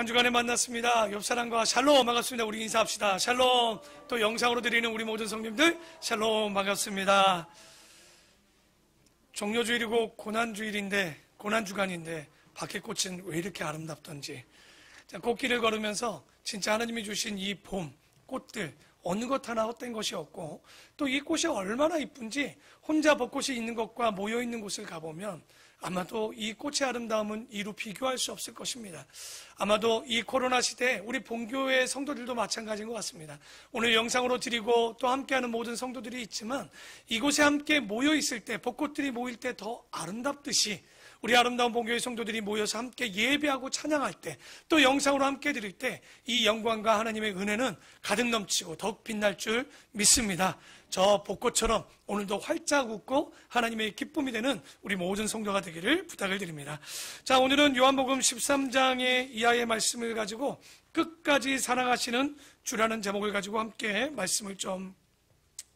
한 주간에 만났습니다. 옆 사람과 샬롬 반갑습니다. 우리 인사합시다. 샬롬. 또 영상으로 드리는 우리 모든 성님들 샬롬 반갑습니다. 종료주일이고 고난주간인데 밖에 꽃은 왜 이렇게 아름답던지. 자, 꽃길을 걸으면서 진짜 하나님이 주신 이 봄, 꽃들 어느 것 하나 헛된 것이 없고 또 이 꽃이 얼마나 이쁜지 혼자 벚꽃이 있는 것과 모여있는 곳을 가보면 아마도 이 꽃의 아름다움은 이루 비교할 수 없을 것입니다. 아마도 이 코로나 시대에 우리 본교회 성도들도 마찬가지인 것 같습니다. 오늘 영상으로 드리고 또 함께하는 모든 성도들이 있지만 이곳에 함께 모여있을 때, 벚꽃들이 모일 때 더 아름답듯이 우리 아름다운 본교회 성도들이 모여서 함께 예배하고 찬양할 때, 또 영상으로 함께 드릴 때 이 영광과 하나님의 은혜는 가득 넘치고 더욱 빛날 줄 믿습니다. 저 벚꽃처럼 오늘도 활짝 웃고 하나님의 기쁨이 되는 우리 모든 성도가 되기를 부탁을 드립니다. 자, 오늘은 요한복음 13장의 이하의 말씀을 가지고 끝까지 사랑하시는 주라는 제목을 가지고 함께 말씀을 좀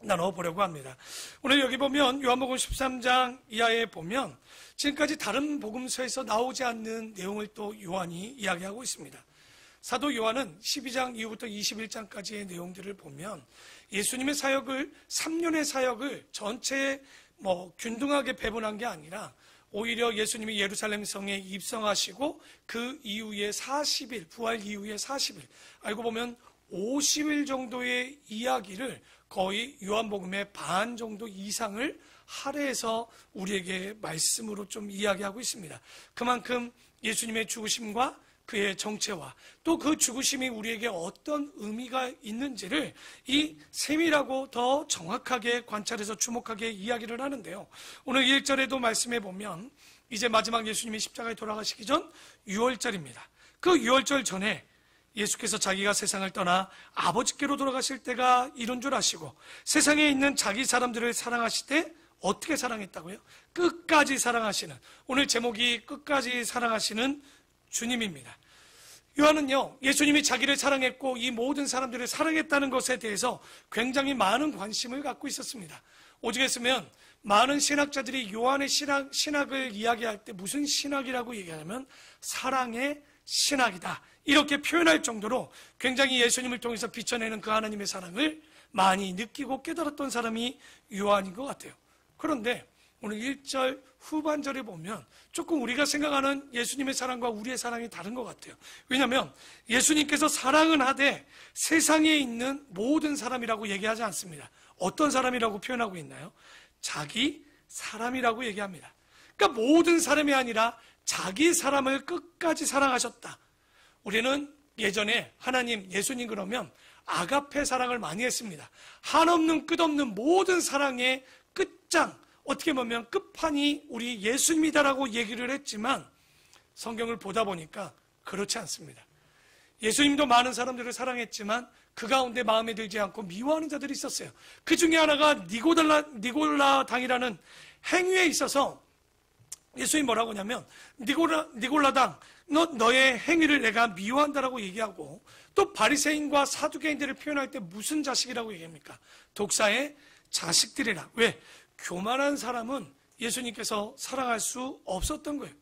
나눠보려고 합니다. 오늘 여기 보면 요한복음 13장 이하에 보면 지금까지 다른 복음서에서 나오지 않는 내용을 또 요한이 이야기하고 있습니다. 사도 요한은 12장 이후부터 21장까지의 내용들을 보면 예수님의 사역을 3년의 사역을 전체 균등하게 배분한 게 아니라 오히려 예수님이 예루살렘 성에 입성하시고 그 이후에 40일, 부활 이후에 40일, 알고 보면 50일 정도의 이야기를 거의 요한복음의 반 정도 이상을 할애해서 우리에게 말씀으로 좀 이야기하고 있습니다. 그만큼 예수님의 죽으심과 그의 정체와 또 그 죽으심이 우리에게 어떤 의미가 있는지를 이 세밀하고 더 정확하게 관찰해서 주목하게 이야기를 하는데요. 오늘 1절에도 말씀해 보면 이제 마지막 예수님이 십자가에 돌아가시기 전 6월절입니다. 그 6월절 전에 예수께서 자기가 세상을 떠나 아버지께로 돌아가실 때가 이른 줄 아시고 세상에 있는 자기 사람들을 사랑하실 때 어떻게 사랑했다고요? 끝까지 사랑하시는, 오늘 제목이 끝까지 사랑하시는 주님입니다. 요한은요, 예수님이 자기를 사랑했고 이 모든 사람들을 사랑했다는 것에 대해서 굉장히 많은 관심을 갖고 있었습니다. 오죽했으면 많은 신학자들이 요한의 신학을 이야기할 때 무슨 신학이라고 얘기하냐면 사랑의 신학이다, 이렇게 표현할 정도로 굉장히 예수님을 통해서 비춰내는 그 하나님의 사랑을 많이 느끼고 깨달았던 사람이 요한인 것 같아요. 그런데 오늘 1절 후반절에 보면 조금 우리가 생각하는 예수님의 사랑과 우리의 사랑이 다른 것 같아요. 왜냐하면 예수님께서 사랑은 하되 세상에 있는 모든 사람이라고 얘기하지 않습니다. 어떤 사람이라고 표현하고 있나요? 자기 사람이라고 얘기합니다. 그러니까 모든 사람이 아니라 자기 사람을 끝까지 사랑하셨다. 우리는 예전에 하나님, 예수님 그러면 아가페 사랑을 많이 했습니다. 한없는 끝없는 모든 사랑의 끝장, 어떻게 보면 끝판이 우리 예수님이다라고 얘기를 했지만 성경을 보다 보니까 그렇지 않습니다. 예수님도 많은 사람들을 사랑했지만 그 가운데 마음에 들지 않고 미워하는 자들이 있었어요. 그 중에 하나가 니골라당이라는 행위에 있어서 예수님이 뭐라고 하냐면 니골라당, 너의 행위를 내가 미워한다라고 얘기하고, 또 바리새인과 사두개인들을 표현할 때 무슨 자식이라고 얘기합니까? 독사의 자식들이라. 왜? 교만한 사람은 예수님께서 사랑할 수 없었던 거예요.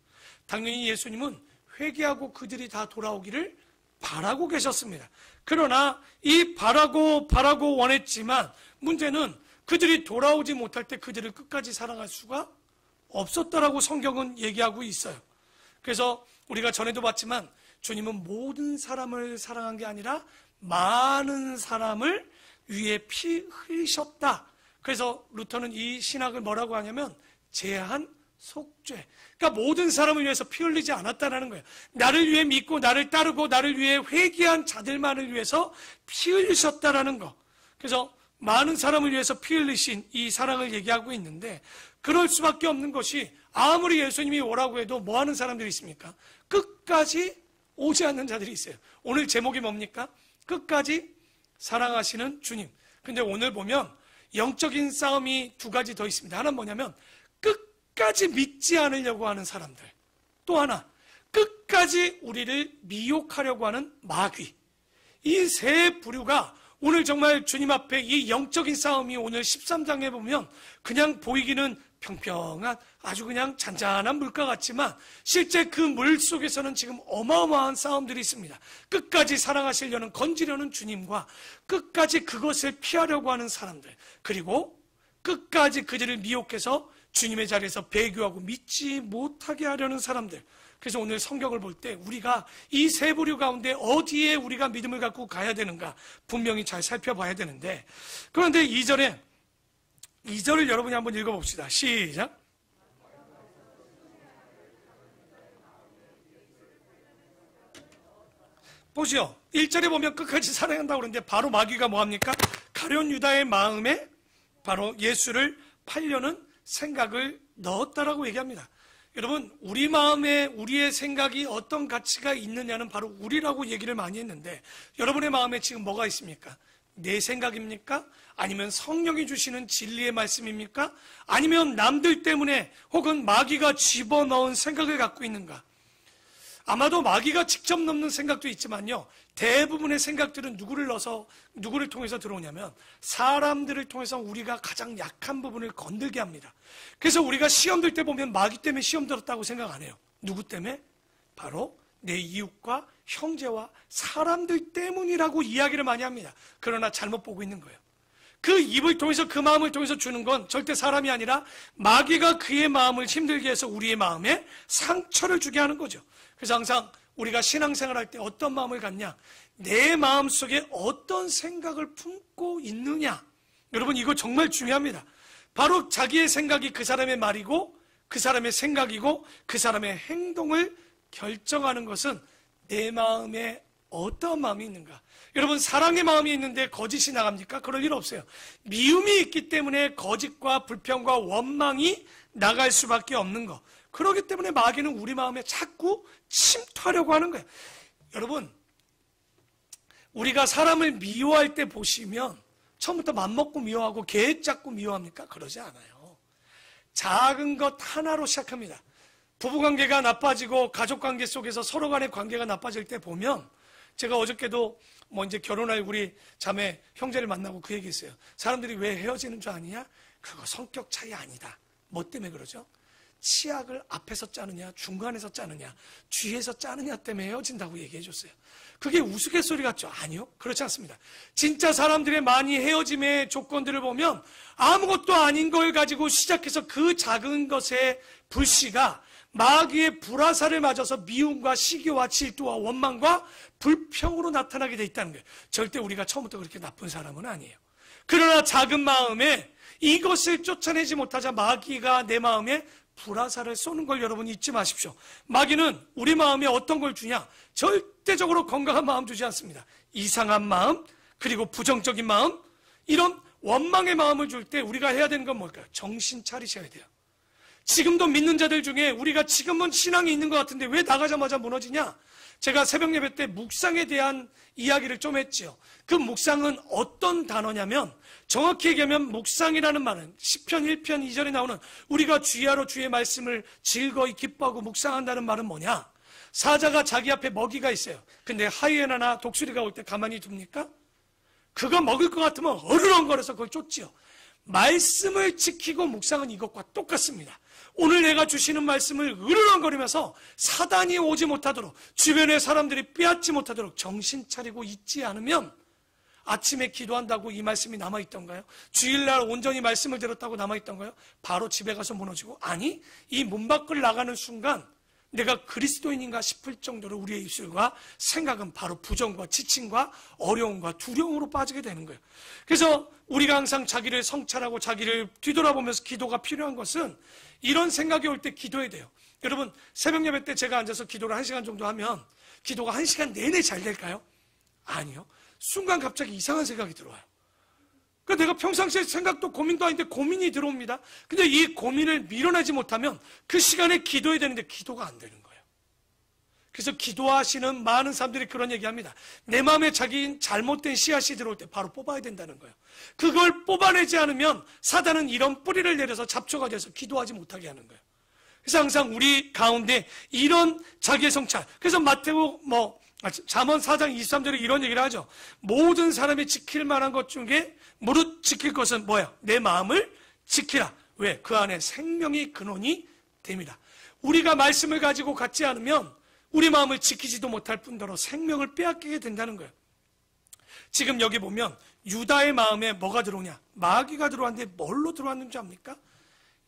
당연히 예수님은 회개하고 그들이 다 돌아오기를 바라고 계셨습니다. 그러나 이 바라고 원했지만 문제는 그들이 돌아오지 못할 때 그들을 끝까지 사랑할 수가 없었다라고 성경은 얘기하고 있어요. 그래서 우리가 전에도 봤지만 주님은 모든 사람을 사랑한 게 아니라 많은 사람을 위해 피 흘리셨다. 그래서 루터는 이 신학을 뭐라고 하냐면 제한 속죄. 그러니까 모든 사람을 위해서 피 흘리지 않았다는 거예요. 나를 위해 믿고 나를 따르고 나를 위해 회개한 자들만을 위해서 피 흘리셨다라는 거. 그래서 많은 사람을 위해서 피 흘리신 이 사랑을 얘기하고 있는데, 그럴 수밖에 없는 것이 아무리 예수님이 오라고 해도 뭐 하는 사람들이 있습니까? 끝까지 오지 않는 자들이 있어요. 오늘 제목이 뭡니까? 끝까지 사랑하시는 주님. 근데 오늘 보면 영적인 싸움이 두 가지 더 있습니다. 하나는 뭐냐면 끝까지 믿지 않으려고 하는 사람들, 또 하나 끝까지 우리를 미혹하려고 하는 마귀. 이 세 부류가 오늘 정말 주님 앞에 이 영적인 싸움이 오늘 13장에 보면 그냥 보이기는 평평한 아주 그냥 잔잔한 물가 같지만 실제 그 물 속에서는 지금 어마어마한 싸움들이 있습니다. 끝까지 사랑하시려는 건지려는 주님과 끝까지 그것을 피하려고 하는 사람들, 그리고 끝까지 그들을 미혹해서 주님의 자리에서 배교하고 믿지 못하게 하려는 사람들. 그래서 오늘 성경을 볼 때 우리가 이 세 부류 가운데 어디에 우리가 믿음을 갖고 가야 되는가 분명히 잘 살펴봐야 되는데, 그런데 2절을 여러분이 한번 읽어봅시다. 시작. 보시오. 1절에 보면 끝까지 사랑한다고 그러는데 바로 마귀가 뭐합니까? 가룟 유다의 마음에 바로 예수를 팔려는 생각을 넣었다라고 얘기합니다. 여러분, 우리 마음에 우리의 생각이 어떤 가치가 있느냐는 바로 우리라고 얘기를 많이 했는데, 여러분의 마음에 지금 뭐가 있습니까? 내 생각입니까? 아니면 성령이 주시는 진리의 말씀입니까? 아니면 남들 때문에 혹은 마귀가 집어넣은 생각을 갖고 있는가? 아마도 마귀가 직접 넣는 생각도 있지만요, 대부분의 생각들은 누구를 통해서 들어오냐면 사람들을 통해서 우리가 가장 약한 부분을 건들게 합니다. 그래서 우리가 시험 들 때 보면 마귀 때문에 시험 들었다고 생각 안 해요. 누구 때문에? 바로 내 이웃과 형제와 사람들 때문이라고 이야기를 많이 합니다. 그러나 잘못 보고 있는 거예요. 그 입을 통해서, 그 마음을 통해서 주는 건 절대 사람이 아니라 마귀가 그의 마음을 힘들게 해서 우리의 마음에 상처를 주게 하는 거죠. 그래서 항상 우리가 신앙생활 할 때 어떤 마음을 갖냐, 내 마음속에 어떤 생각을 품고 있느냐, 여러분 이거 정말 중요합니다. 바로 자기의 생각이 그 사람의 말이고 그 사람의 생각이고 그 사람의 행동을 결정하는 것은 내 마음에 어떤 마음이 있는가. 여러분, 사랑의 마음이 있는데 거짓이 나갑니까? 그럴 일 없어요. 미움이 있기 때문에 거짓과 불평과 원망이 나갈 수밖에 없는 거. 그렇기 때문에 마귀는 우리 마음에 자꾸 침투하려고 하는 거예요. 여러분, 우리가 사람을 미워할 때 보시면 처음부터 맘먹고 미워하고 계획 잡고 미워합니까? 그러지 않아요. 작은 것 하나로 시작합니다. 부부관계가 나빠지고 가족관계 속에서 서로 간의 관계가 나빠질 때 보면, 제가 어저께도 이제 결혼할 우리 자매 형제를 만나고 그 얘기했어요. 사람들이 왜 헤어지는 줄 아느냐? 그거 성격 차이 아니다. 뭐 때문에 그러죠? 치약을 앞에서 짜느냐, 중간에서 짜느냐, 뒤에서 짜느냐 때문에 헤어진다고 얘기해 줬어요. 그게 우스갯소리 같죠? 아니요, 그렇지 않습니다. 진짜 사람들의 많이 헤어짐의 조건들을 보면 아무것도 아닌 걸 가지고 시작해서 그 작은 것의 불씨가 마귀의 불화살을 맞아서 미움과 시기와 질투와 원망과 불평으로 나타나게 돼 있다는 거예요. 절대 우리가 처음부터 그렇게 나쁜 사람은 아니에요. 그러나 작은 마음에 이것을 쫓아내지 못하자 마귀가 내 마음에 불화살을 쏘는 걸 여러분 잊지 마십시오. 마귀는 우리 마음에 어떤 걸 주냐? 절대적으로 건강한 마음 주지 않습니다. 이상한 마음, 그리고 부정적인 마음, 이런 원망의 마음을 줄 때 우리가 해야 되는 건 뭘까요? 정신 차리셔야 돼요. 지금도 믿는 자들 중에 우리가 지금은 신앙이 있는 것 같은데 왜 나가자마자 무너지냐? 제가 새벽 예배 때 묵상에 대한 이야기를 좀 했지요. 그 묵상은 어떤 단어냐면, 정확히 얘기하면 묵상이라는 말은 시편 1편 2절에 나오는 우리가 주야로 주의 말씀을 즐거이 기뻐하고 묵상한다는 말은 뭐냐? 사자가 자기 앞에 먹이가 있어요. 근데 하이에나나 독수리가 올 때 가만히 둡니까? 그거 먹을 것 같으면 어르렁거려서 그걸 쫓지요. 말씀을 지키고 묵상은 이것과 똑같습니다. 오늘 내가 주시는 말씀을 으르렁거리면서 사단이 오지 못하도록, 주변의 사람들이 빼앗지 못하도록 정신 차리고 있지 않으면, 아침에 기도한다고 이 말씀이 남아있던가요? 주일날 온전히 말씀을 들었다고 남아있던가요? 바로 집에 가서 무너지고, 아니, 이 문 밖을 나가는 순간 내가 그리스도인인가 싶을 정도로 우리의 입술과 생각은 바로 부정과 지침과 어려움과 두려움으로 빠지게 되는 거예요. 그래서 우리가 항상 자기를 성찰하고 자기를 뒤돌아보면서 기도가 필요한 것은, 이런 생각이 올 때 기도해야 돼요. 여러분, 새벽 예배 때 제가 앉아서 기도를 1시간 정도 하면 기도가 1시간 내내 잘 될까요? 아니요. 순간 갑자기 이상한 생각이 들어와요. 그러니까 내가 평상시에 생각도 고민도 아닌데 고민이 들어옵니다. 근데 이 고민을 밀어내지 못하면 그 시간에 기도해야 되는데 기도가 안 되는 거예요. 그래서 기도하시는 많은 사람들이 그런 얘기합니다. 내 마음에 자기 잘못된 씨앗이 들어올 때 바로 뽑아야 된다는 거예요. 그걸 뽑아내지 않으면 사단은 이런 뿌리를 내려서 잡초가 돼서 기도하지 못하게 하는 거예요. 그래서 항상 우리 가운데 이런 자기의 성찰. 그래서 마태복 잠언 4장 23절에 이런 얘기를 하죠. 모든 사람이 지킬 만한 것 중에 무릇 지킬 것은 뭐야? 내 마음을 지키라. 왜? 그 안에 생명이 근원이 됩니다. 우리가 말씀을 가지고 갖지 않으면 우리 마음을 지키지도 못할 뿐더러 생명을 빼앗기게 된다는 거예요. 지금 여기 보면 유다의 마음에 뭐가 들어오냐? 마귀가 들어왔는데 뭘로 들어왔는지 압니까?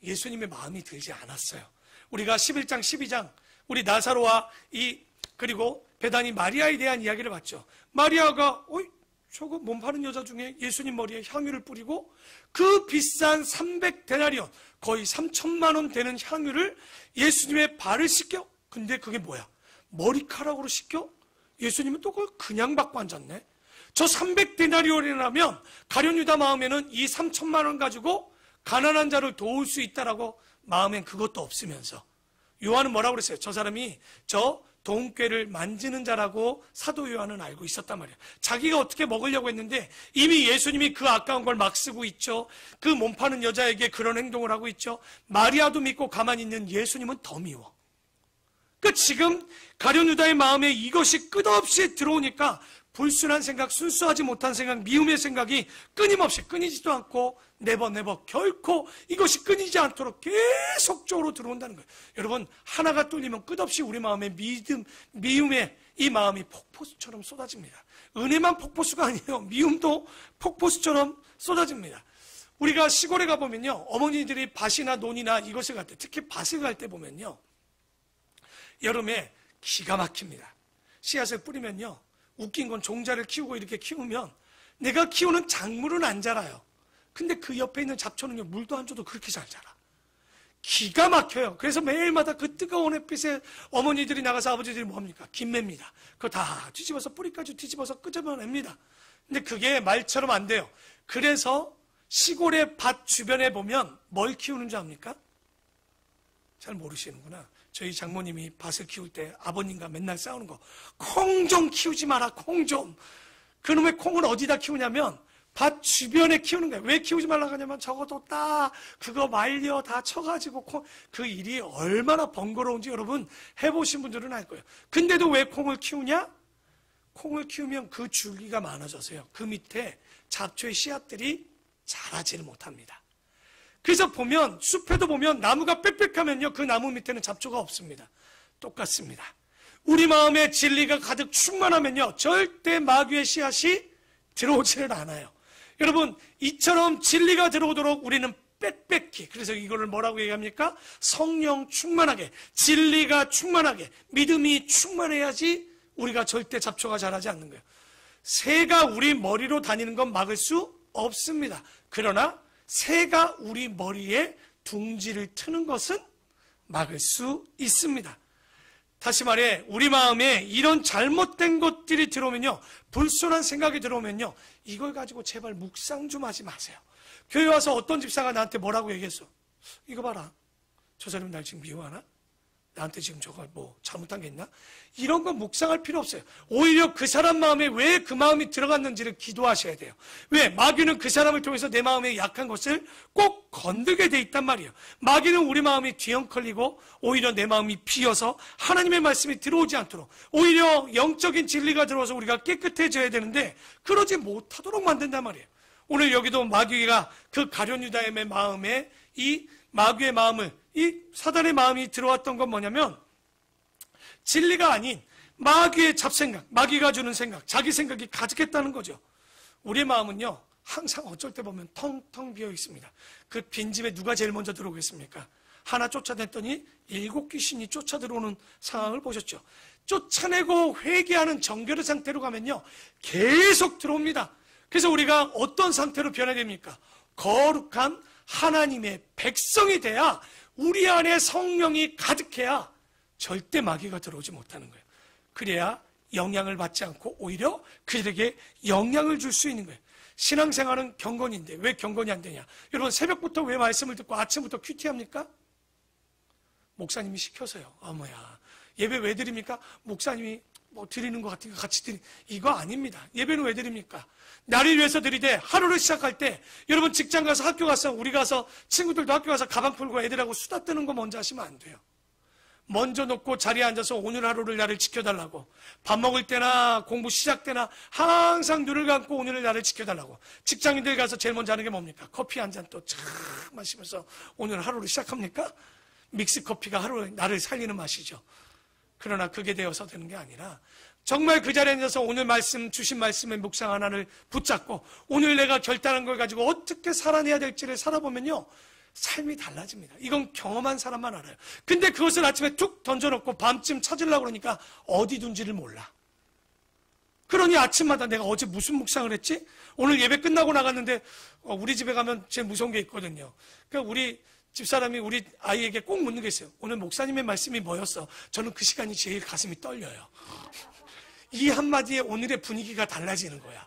예수님의 마음이 들지 않았어요. 우리가 11장, 12장 우리 나사로와 그리고 베다니 마리아에 대한 이야기를 봤죠. 마리아가 저거 몸 파는 여자 중에 예수님 머리에 향유를 뿌리고 그 비싼 300데나리온 거의 3천만 원 되는 향유를 예수님의 발을 씻겨? 근데 그게 뭐야? 머리카락으로 씻겨? 예수님은 또 그걸 그냥 받고 앉았네. 저 300데나리온이라면 가룟 유다 마음에는 이 3천만 원 가지고 가난한 자를 도울 수 있다라고 마음엔 그것도 없으면서 요한은 뭐라고 그랬어요? 저 사람이 저 돈꾀를 만지는 자라고 사도 요한은 알고 있었단 말이에요. 자기가 어떻게 먹으려고 했는데 이미 예수님이 그 아까운 걸 막 쓰고 있죠. 그 몸 파는 여자에게 그런 행동을 하고 있죠. 마리아도 믿고 가만히 있는 예수님은 더 미워. 그러니까 지금 가룟 유다의 마음에 이것이 끝없이 들어오니까 불순한 생각, 순수하지 못한 생각, 미움의 생각이 끊임없이 끊이지도 않고 네버 결코 이것이 끊이지 않도록 계속적으로 들어온다는 거예요. 여러분, 하나가 뚫리면 끝없이 우리 마음에 미움의 이 마음이 폭포수처럼 쏟아집니다. 은혜만 폭포수가 아니에요. 미움도 폭포수처럼 쏟아집니다. 우리가 시골에 가보면요, 어머니들이 밭이나 논이나 이것을 갈 때, 특히 밭을 갈 때 보면요, 여름에 기가 막힙니다. 씨앗을 뿌리면요, 웃긴 건 종자를 키우고 이렇게 키우면 내가 키우는 작물은 안 자라요. 근데 그 옆에 있는 잡초는요, 물도 안 줘도 그렇게 잘 자라. 기가 막혀요. 그래서 매일마다 그 뜨거운 햇빛에 어머니들이 나가서 아버지들이 뭐합니까? 김맵니다. 그거 다 뒤집어서 뿌리까지 뒤집어서 끄집어냅니다. 근데 그게 말처럼 안 돼요. 그래서 시골의 밭 주변에 보면 뭘 키우는 줄 압니까? 잘 모르시는구나. 저희 장모님이 밭을 키울 때 아버님과 맨날 싸우는 거, 콩 좀 키우지 마라, 콩 좀. 그놈의 콩을 어디다 키우냐면 밭 주변에 키우는 거예요. 왜 키우지 말라고 하냐면 저것도 그거 말려 다 쳐가지고 그 일이 얼마나 번거로운지 여러분 해보신 분들은 알 거예요. 근데도 왜 콩을 키우냐? 콩을 키우면 그 줄기가 많아져서요, 그 밑에 잡초의 씨앗들이 자라지를 못합니다. 그래서 보면 숲에도 보면 나무가 빽빽하면요, 그 나무 밑에는 잡초가 없습니다. 똑같습니다. 우리 마음에 진리가 가득 충만하면요, 절대 마귀의 씨앗이 들어오지를 않아요. 여러분, 이처럼 진리가 들어오도록 우리는 빽빽히, 그래서 이거를 뭐라고 얘기합니까? 성령 충만하게, 진리가 충만하게, 믿음이 충만해야지 우리가 절대 잡초가 자라지 않는 거예요. 새가 우리 머리로 다니는 건 막을 수 없습니다. 그러나 새가 우리 머리에 둥지를 트는 것은 막을 수 있습니다. 다시 말해, 우리 마음에 이런 잘못된 것들이 들어오면요, 불순한 생각이 들어오면요, 이걸 가지고 제발 묵상 좀 하지 마세요. 교회 와서 어떤 집사가 나한테 뭐라고 얘기했어? 이거 봐라, 저 사람이 날 지금 미워하나? 나한테 지금 저거 뭐 잘못한 게 있나? 이런 거 묵상할 필요 없어요. 오히려 그 사람 마음에 왜 그 마음이 들어갔는지를 기도하셔야 돼요. 왜? 마귀는 그 사람을 통해서 내 마음에 약한 것을 꼭 건들게 돼 있단 말이에요. 마귀는 우리 마음이 뒤엉클리고 오히려 내 마음이 비어서 하나님의 말씀이 들어오지 않도록, 오히려 영적인 진리가 들어와서 우리가 깨끗해져야 되는데 그러지 못하도록 만든단 말이에요. 오늘 여기도 마귀가 그 가룟 유다의 마음에 이 마귀의 마음을, 이 사단의 마음이 들어왔던 건 뭐냐면 진리가 아닌 마귀의 잡생각, 마귀가 주는 생각, 자기 생각이 가득했다는 거죠. 우리의 마음은요, 항상 어쩔 때 보면 텅텅 비어 있습니다. 그 빈집에 누가 제일 먼저 들어오겠습니까? 하나 쫓아냈더니 7 귀신이 쫓아 들어오는 상황을 보셨죠. 쫓아내고 회개하는 정결의 상태로 가면요, 계속 들어옵니다. 그래서 우리가 어떤 상태로 변해야 됩니까? 거룩한 하나님의 백성이 돼야, 우리 안에 성령이 가득해야 절대 마귀가 들어오지 못하는 거예요. 그래야 영향을 받지 않고 오히려 그들에게 영향을 줄 수 있는 거예요. 신앙생활은 경건인데 왜 경건이 안 되냐? 여러분, 새벽부터 왜 말씀을 듣고 아침부터 큐티합니까? 목사님이 시켜서요. 뭐야, 예배 왜 드립니까? 목사님이 뭐 드리는 것 같으니까 같이 드리. 이거 아닙니다. 예배는 왜 드립니까? 나를 위해서 드리되, 하루를 시작할 때 여러분 직장 가서 학교 가서 우리 가서 친구들도 학교 가서 가방 풀고 애들하고 수다 뜨는 거 먼저 하시면 안 돼요. 먼저 놓고 자리에 앉아서 오늘 하루를 나를 지켜달라고, 밥 먹을 때나 공부 시작 때나 항상 눈을 감고 오늘을 나를 지켜달라고. 직장인들 가서 제일 먼저 하는 게 뭡니까? 커피 한 잔 또 쫙 마시면서 오늘 하루를 시작합니까? 믹스커피가 하루 나를 살리는 맛이죠. 그러나 그게 되어서 되는 게 아니라 정말 그 자리에 앉아서 오늘 말씀, 주신 말씀의 묵상 하나를 붙잡고 오늘 내가 결단한 걸 가지고 어떻게 살아내야 될지를 살아보면요, 삶이 달라집니다. 이건 경험한 사람만 알아요. 근데 그것을 아침에 툭 던져놓고 밤쯤 찾으려고 그러니까 어디 둔지를 몰라. 그러니 아침마다 내가 어제 무슨 묵상을 했지? 오늘 예배 끝나고 나갔는데 우리 집에 가면 제일 무서운 게 있거든요. 그러니까 우리 집사람이 우리 아이에게 꼭 묻는 게 있어요. 오늘 목사님의 말씀이 뭐였어? 저는 그 시간이 제일 가슴이 떨려요. 이 한마디에 오늘의 분위기가 달라지는 거야.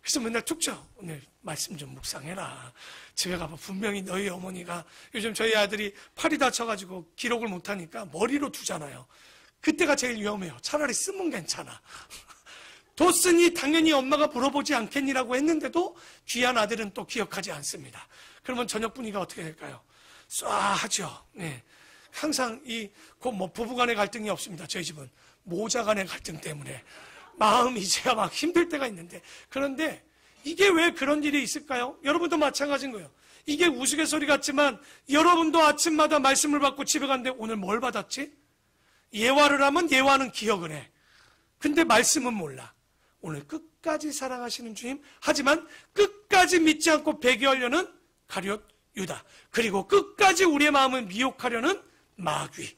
그래서 맨날 툭 쳐. 오늘 말씀 좀 묵상해라. 집에 가면 분명히 너희 어머니가, 요즘 저희 아들이 팔이 다쳐가지고 기록을 못하니까 머리로 두잖아요. 그때가 제일 위험해요. 차라리 쓰면 괜찮아. 뒀으니 당연히 엄마가 물어보지 않겠니라고 했는데도 귀한 아들은 또 기억하지 않습니다. 그러면 저녁 분위기가 어떻게 될까요? 쏴하죠. 네. 항상 부부간의 갈등이 없습니다. 저희 집은 모자 간의 갈등 때문에 마음이 제가 막 힘들 때가 있는데, 그런데 이게 왜 그런 일이 있을까요? 여러분도 마찬가지인 거예요. 이게 우스갯소리 같지만 여러분도 아침마다 말씀을 받고 집에 갔는데 오늘 뭘 받았지? 예화를 하면 예화는 기억을 해. 근데 말씀은 몰라. 오늘 끝까지 사랑하시는 주님, 하지만 끝까지 믿지 않고 배교하려는 가룟 유다, 그리고 끝까지 우리의 마음을 미혹하려는 마귀.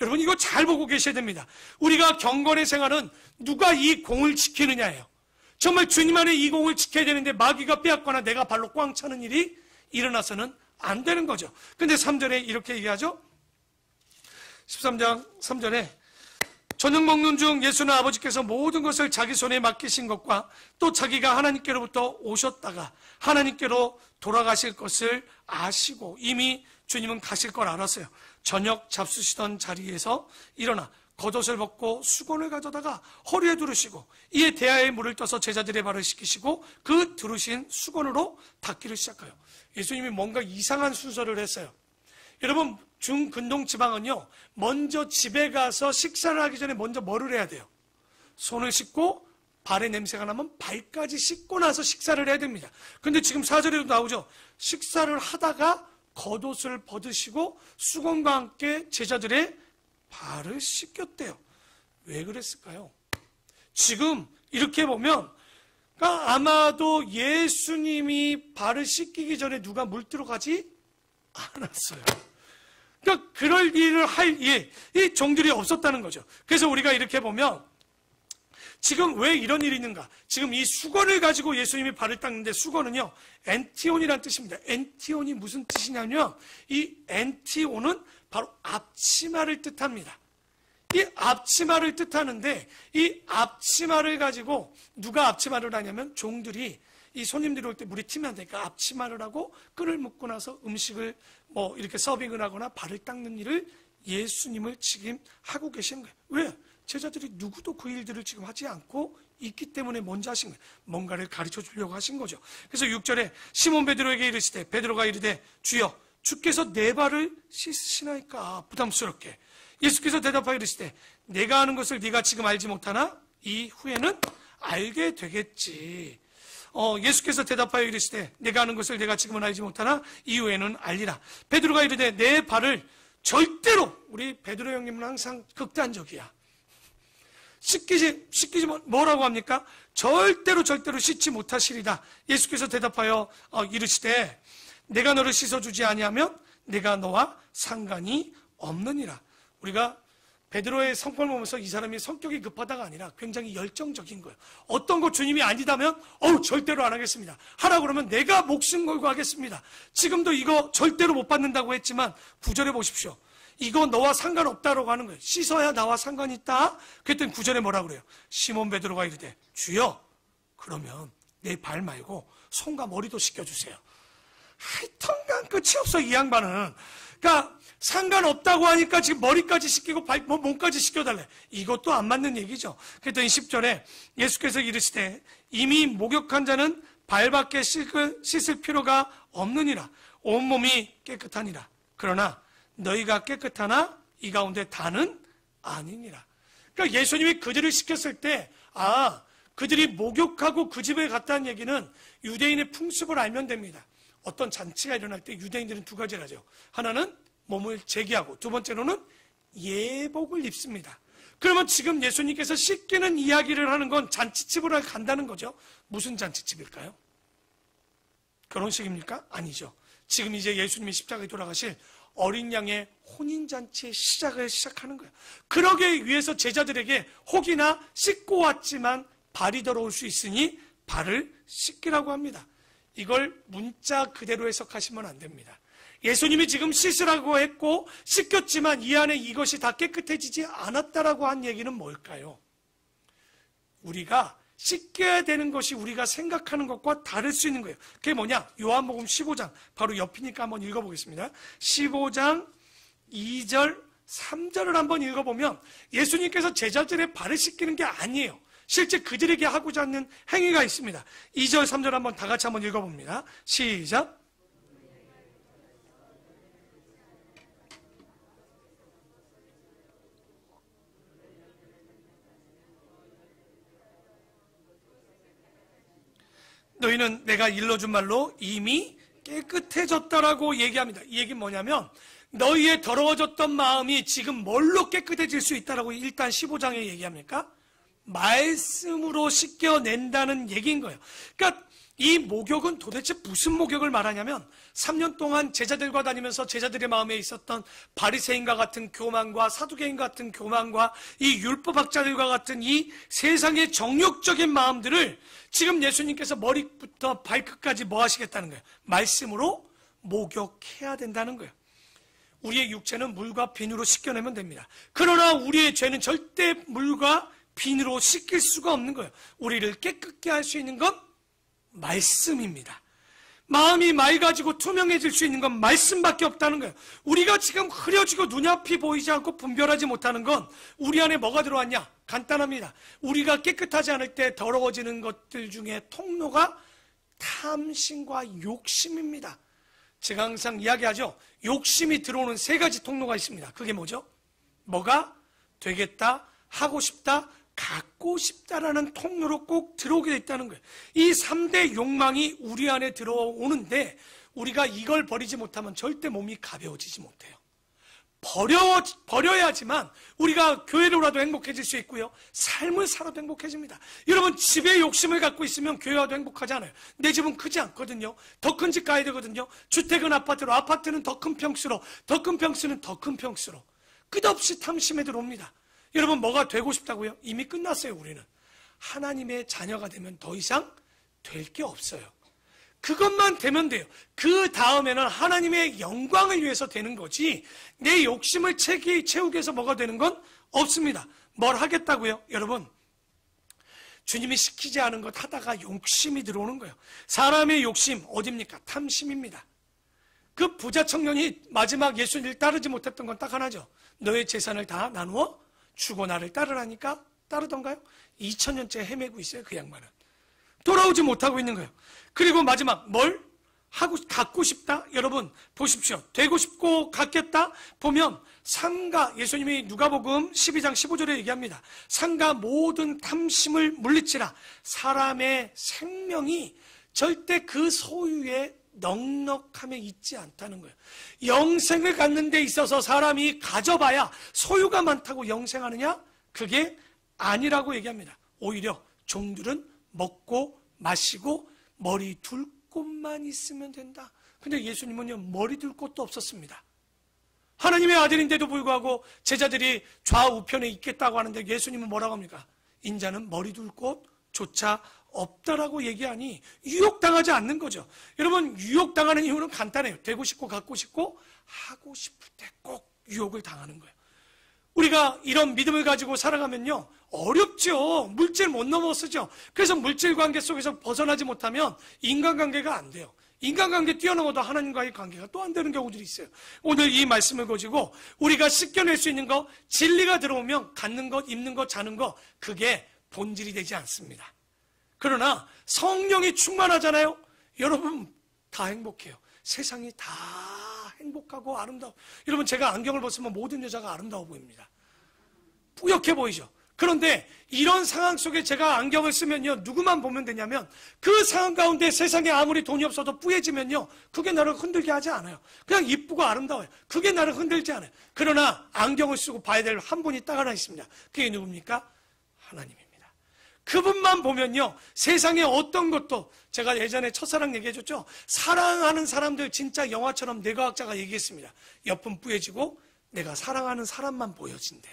여러분 이거 잘 보고 계셔야 됩니다. 우리가 경건의 생활은 누가 이 공을 지키느냐예요. 정말 주님 안에 이 공을 지켜야 되는데 마귀가 빼앗거나 내가 발로 꽝 차는 일이 일어나서는 안 되는 거죠. 근데 3절에 이렇게 얘기하죠. 13장 3절에 저녁 먹는 중 예수는 아버지께서 모든 것을 자기 손에 맡기신 것과 또 자기가 하나님께로부터 오셨다가 하나님께로 돌아가실 것을 아시고, 이미 주님은 가실 걸 알았어요. 저녁 잡수시던 자리에서 일어나 겉옷을 벗고 수건을 가져다가 허리에 두르시고 이에 대야에 물을 떠서 제자들의 발을 씻기시고 그 두르신 수건으로 닦기를 시작해요. 예수님이 뭔가 이상한 순서를 했어요. 여러분, 중근동 지방은요, 먼저 집에 가서 식사를 하기 전에 먼저 뭐를 해야 돼요? 손을 씻고 발에 냄새가 나면 발까지 씻고 나서 식사를 해야 됩니다. 근데 지금 4절에도 나오죠. 식사를 하다가 겉옷을 벗으시고 수건과 함께 제자들의 발을 씻겼대요. 왜 그랬을까요? 지금 이렇게 보면, 그러니까 아마도 예수님이 발을 씻기기 전에 누가 물 들어가지 않았어요. 그러니까 그럴 일을 할 이 종들이 없었다는 거죠. 그래서 우리가 이렇게 보면 지금 왜 이런 일이 있는가? 지금 이 수건을 가지고 예수님이 발을 닦는데, 수건은요 엔티온이라는 뜻입니다. 엔티온이 무슨 뜻이냐면 이 엔티온은 바로 앞치마를 뜻합니다. 이 앞치마를 뜻하는데, 이 앞치마를 가지고 누가 앞치마를 하냐면 종들이 이 손님들이 올 때 물이 튀면 안 되니까 앞치마를 하고 끈을 묶고 나서 음식을 이렇게 서빙을 하거나 발을 닦는 일을 예수님을 지금 하고 계시는 거예요. 왜? 제자들이 누구도 그 일들을 지금 하지 않고 있기 때문에 먼저 하신 거예요. 뭔가를 가르쳐 주려고 하신 거죠. 그래서 6절에 시몬 베드로에게 이르시되 베드로가 이르되 주여 주께서 내 발을 씻으시나이까? 부담스럽게. 예수께서 대답하여 이르시되 내가 하는 것을 네가 지금 알지 못하나 이후에는 알게 되겠지. 예수께서 대답하여 이르시되 내가 하는 것을 내가 지금은 알지 못하나 이후에는 알리라. 베드로가 이르되 내 발을 절대로, 우리 베드로 형님은 항상 극단적이야. 씻기지 뭐라고 합니까? 절대로 씻지 못하시리다. 예수께서 대답하여 이르시되 내가 너를 씻어주지 아니하면 내가 너와 상관이 없느니라. 우리가 베드로의 성품을 보면서 이 사람이 성격이 급하다가 아니라 굉장히 열정적인 거예요. 어떤 거 주님이 아니다면 절대로 안 하겠습니다. 하라고 그러면 내가 목숨 걸고 하겠습니다. 지금도 이거 절대로 못 받는다고 했지만 9절에 보십시오. 이거 너와 상관없다라고 하는 거예요. 씻어야 나와 상관이 있다. 그랬더니 9절에 뭐라고 그래요? 시몬 베드로가 이르되 주여 그러면 내 발 말고 손과 머리도 씻겨주세요. 하여튼간 끝이 없어 이 양반은. 그러니까 상관없다고 하니까 지금 머리까지 씻기고 몸까지 씻겨달래. 이것도 안 맞는 얘기죠. 그랬더니 10절에 예수께서 이르시되 이미 목욕한 자는 발밖에 씻을 필요가 없느니라. 온몸이 깨끗하니라. 그러나 너희가 깨끗하나 이 가운데 다는 아니니라. 그러니까 예수님이 그들을 시켰을 때 그들이 목욕하고 그 집에 갔다는 얘기는 유대인의 풍습을 알면 됩니다. 어떤 잔치가 일어날 때 유대인들은 두 가지를 하죠. 하나는 몸을 제기하고 두 번째로는 예복을 입습니다. 그러면 지금 예수님께서 씻기는 이야기를 하는 건 잔치집으로 간다는 거죠. 무슨 잔치집일까요? 결혼식입니까? 아니죠. 지금 이제 예수님이 십자가에 돌아가실 어린 양의 혼인잔치의 시작하는 거예요. 그러기 위해서 제자들에게 혹이나 씻고 왔지만 발이 더러울 수 있으니 발을 씻기라고 합니다. 이걸 문자 그대로 해석하시면 안 됩니다. 예수님이 지금 씻으라고 했고 씻겼지만 이 안에 이것이 다 깨끗해지지 않았다라고 한 얘기는 뭘까요? 우리가 씻겨야 되는 것이 우리가 생각하는 것과 다를 수 있는 거예요. 그게 뭐냐? 요한복음 15장 바로 옆이니까 한번 읽어보겠습니다. 15장 2절 3절을 한번 읽어보면 예수님께서 제자들의 발을 씻기는 게 아니에요. 실제 그들에게 하고자 하는 행위가 있습니다. 2절 3절 한번 다 같이 한번 읽어봅니다. 시작. 너희는 내가 일러준 말로 이미 깨끗해졌다라고 얘기합니다. 이 얘기는 뭐냐면 너희의 더러워졌던 마음이 지금 뭘로 깨끗해질 수 있다라고 일단 15장에 얘기합니까? 말씀으로 씻겨낸다는 얘기인 거예요. 그러니까 이 목욕은 도대체 무슨 목욕을 말하냐면 3년 동안 제자들과 다니면서 제자들의 마음에 있었던 바리새인과 같은 교만과 사두개인 같은 교만과 이 율법학자들과 같은 이 세상의 정욕적인 마음들을 지금 예수님께서 머리부터 발끝까지 뭐 하시겠다는 거예요? 말씀으로 목욕해야 된다는 거예요. 우리의 육체는 물과 비누로 씻겨내면 됩니다. 그러나 우리의 죄는 절대 물과 비누로 씻길 수가 없는 거예요. 우리를 깨끗게 할 수 있는 건 말씀입니다. 마음이 맑아지고 투명해질 수 있는 건 말씀밖에 없다는 거예요. 우리가 지금 흐려지고 눈앞이 보이지 않고 분별하지 못하는 건 우리 안에 뭐가 들어왔냐? 간단합니다. 우리가 깨끗하지 않을 때 더러워지는 것들 중에 통로가 탐심과 욕심입니다. 제가 항상 이야기하죠. 욕심이 들어오는 세 가지 통로가 있습니다. 그게 뭐죠? 뭐가 되겠다, 하고 싶다, 갖고 싶다라는 통로로 꼭 들어오게 돼 있다는 거예요. 이 3대 욕망이 우리 안에 들어오는데 우리가 이걸 버리지 못하면 절대 몸이 가벼워지지 못해요. 버려야지만 우리가 교회로라도 행복해질 수 있고요. 삶을 살아도 행복해집니다. 여러분 집에 욕심을 갖고 있으면 교회 와도 행복하지 않아요. 내 집은 크지 않거든요. 더 큰 집 가야 되거든요. 주택은 아파트로, 아파트는 더 큰 평수로, 더 큰 평수는 더 큰 평수로. 끝없이 탐심에 들어옵니다. 여러분 뭐가 되고 싶다고요? 이미 끝났어요. 우리는 하나님의 자녀가 되면 더 이상 될 게 없어요. 그것만 되면 돼요. 그 다음에는 하나님의 영광을 위해서 되는 거지 내 욕심을 채우기 위해서 뭐가 되는 건 없습니다. 뭘 하겠다고요? 여러분 주님이 시키지 않은 것 하다가 욕심이 들어오는 거예요. 사람의 욕심 어딥니까? 탐심입니다. 그 부자 청년이 마지막 예수님을 따르지 못했던 건 딱 하나죠. 너의 재산을 다 나누어 주고 나를 따르라니까 따르던가요? 2000년째 헤매고 있어요. 그 양반은 돌아오지 못하고 있는 거예요. 그리고 마지막 뭘 갖고 싶다? 여러분 보십시오. 되고 싶고 갖겠다? 보면 삼가 예수님이 누가복음 12장 15절에 얘기합니다. 삼가 모든 탐심을 물리치라. 사람의 생명이 절대 그 소유에 넉넉함에 있지 않다는 거예요. 영생을 갖는 데 있어서 사람이 가져봐야 소유가 많다고 영생하느냐? 그게 아니라고 얘기합니다. 오히려 종들은 먹고 마시고 머리 둘 곳만 있으면 된다. 근데 예수님은요 머리 둘 곳도 없었습니다. 하나님의 아들인데도 불구하고 제자들이 좌우편에 있겠다고 하는데 예수님은 뭐라고 합니까? 인자는 머리 둘 곳조차 없다라고 얘기하니 유혹당하지 않는 거죠. 여러분 유혹당하는 이유는 간단해요. 되고 싶고 갖고 싶고 하고 싶을 때 꼭 유혹을 당하는 거예요. 우리가 이런 믿음을 가지고 살아가면요 어렵죠. 물질 못 넘어서죠. 그래서 물질 관계 속에서 벗어나지 못하면 인간관계가 안 돼요. 인간관계 뛰어넘어도 하나님과의 관계가 또 안 되는 경우들이 있어요. 오늘 이 말씀을 가지고 우리가 씻겨낼 수 있는 거 진리가 들어오면 갖는 것, 입는 것, 자는 것 그게 본질이 되지 않습니다. 그러나 성령이 충만하잖아요. 여러분 다 행복해요. 세상이 다 행복해요. 행복하고 아름다워. 여러분, 제가 안경을 벗으면 모든 여자가 아름다워 보입니다. 뿌옇게 보이죠. 그런데 이런 상황 속에 제가 안경을 쓰면요, 누구만 보면 되냐면 그 상황 가운데 세상에 아무리 돈이 없어도 뿌얘지면요, 그게 나를 흔들게 하지 않아요. 그냥 이쁘고 아름다워요. 그게 나를 흔들지 않아요. 그러나 안경을 쓰고 봐야 될 한 분이 딱 하나 있습니다. 그게 누굽니까? 하나님입니다. 그분만 보면요, 세상에 어떤 것도, 제가 예전에 첫사랑 얘기해줬죠. 사랑하는 사람들 진짜 영화처럼 뇌과학자가 얘기했습니다. 옆은 뿌얘지고 내가 사랑하는 사람만 보여진대.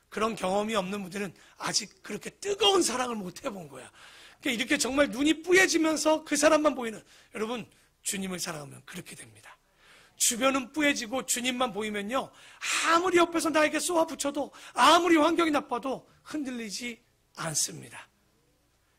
그런 경험이 없는 분들은 아직 그렇게 뜨거운 사랑을 못 해본 거야. 그러니까 이렇게 정말 눈이 뿌얘지면서 그 사람만 보이는, 여러분, 주님을 사랑하면 그렇게 됩니다. 주변은 뿌얘지고 주님만 보이면요, 아무리 옆에서 나에게 쏘아붙여도, 아무리 환경이 나빠도 흔들리지 않습니다.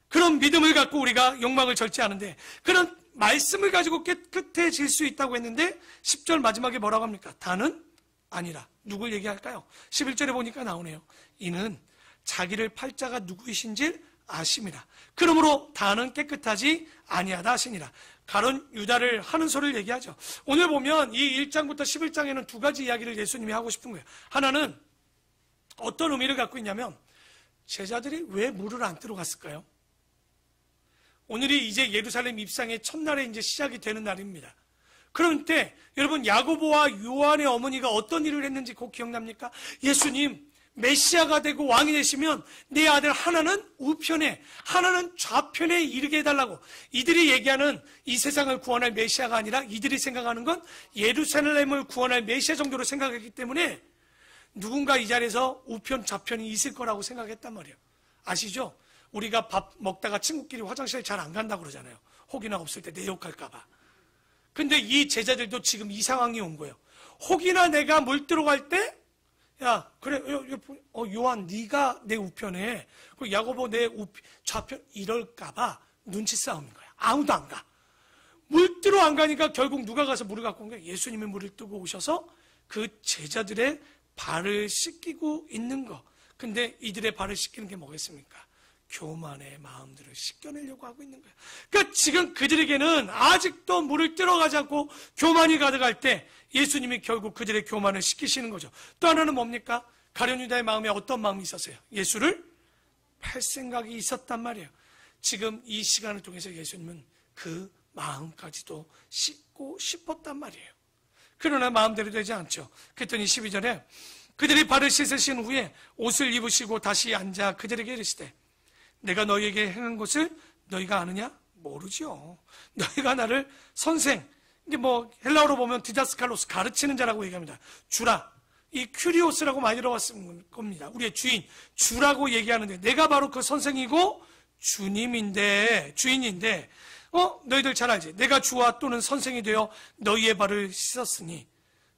그런 믿음을 갖고 우리가 욕망을 절제하는데, 그런 말씀을 가지고 깨끗해질 수 있다고 했는데 10절 마지막에 뭐라고 합니까? 다는 아니라. 누굴 얘기할까요? 11절에 보니까 나오네요. 이는 자기를 팔자가 누구이신지 아심이라. 그러므로 다는 깨끗하지 아니하다 하시니라. 가론 유다를 하는 소리를 얘기하죠. 오늘 보면 이 1장부터 11장에는 두 가지 이야기를 예수님이 하고 싶은 거예요. 하나는 어떤 의미를 갖고 있냐면, 제자들이 왜 물을 안 들어갔을까요? 오늘이 이제 예루살렘 입성의 첫날에 이제 시작이 되는 날입니다. 그런데 여러분, 야고보와 요한의 어머니가 어떤 일을 했는지 꼭 기억납니까? 예수님, 메시아가 되고 왕이 되시면 내 아들 하나는 우편에, 하나는 좌편에 이르게 해달라고. 이들이 얘기하는 이 세상을 구원할 메시아가 아니라 이들이 생각하는 건 예루살렘을 구원할 메시아 정도로 생각했기 때문에 누군가 이 자리에서 우편, 좌편이 있을 거라고 생각했단 말이에요. 아시죠? 우리가 밥 먹다가 친구끼리 화장실 잘 안 간다고 그러잖아요. 혹이나 없을 때 내 욕할까 봐. 근데 이 제자들도 지금 이 상황이 온 거예요. 혹이나 내가 물 들어갈 때, 야, 그래, 요한, 네가 내 우편에, 그 야고보 내 좌편, 이럴까봐 눈치 싸움인 거야. 아무도 안 가. 물 뜨러 안 가니까 결국 누가 가서 물을 갖고 온 거야? 예수님이 물을 뜨고 오셔서 그 제자들의 발을 씻기고 있는 거. 근데 이들의 발을 씻기는 게 뭐겠습니까? 교만의 마음들을 씻겨내려고 하고 있는 거예요. 그러니까 지금 그들에게는 아직도 물을 들어가지 않고 교만이 가득할 때 예수님이 결국 그들의 교만을 씻기시는 거죠. 또 하나는 뭡니까? 가룟 유다의 마음에 어떤 마음이 있었어요? 예수를 팔 생각이 있었단 말이에요. 지금 이 시간을 통해서 예수님은 그 마음까지도 씻고 싶었단 말이에요. 그러나 마음대로 되지 않죠. 그랬더니 12절에 그들이 발을 씻으신 후에 옷을 입으시고 다시 앉아 그들에게 이르시되 내가 너희에게 행한 것을 너희가 아느냐? 모르죠. 너희가 나를 선생, 이게 뭐 헬라어로 보면 디다스칼로스, 가르치는 자라고 얘기합니다. 주라, 이 큐리오스라고 많이 들어봤을 겁니다. 우리의 주인, 주라고 얘기하는데 내가 바로 그 선생이고 주님인데, 주인인데 너희들 잘 알지? 내가 주와 또는 선생이 되어 너희의 발을 씻었으니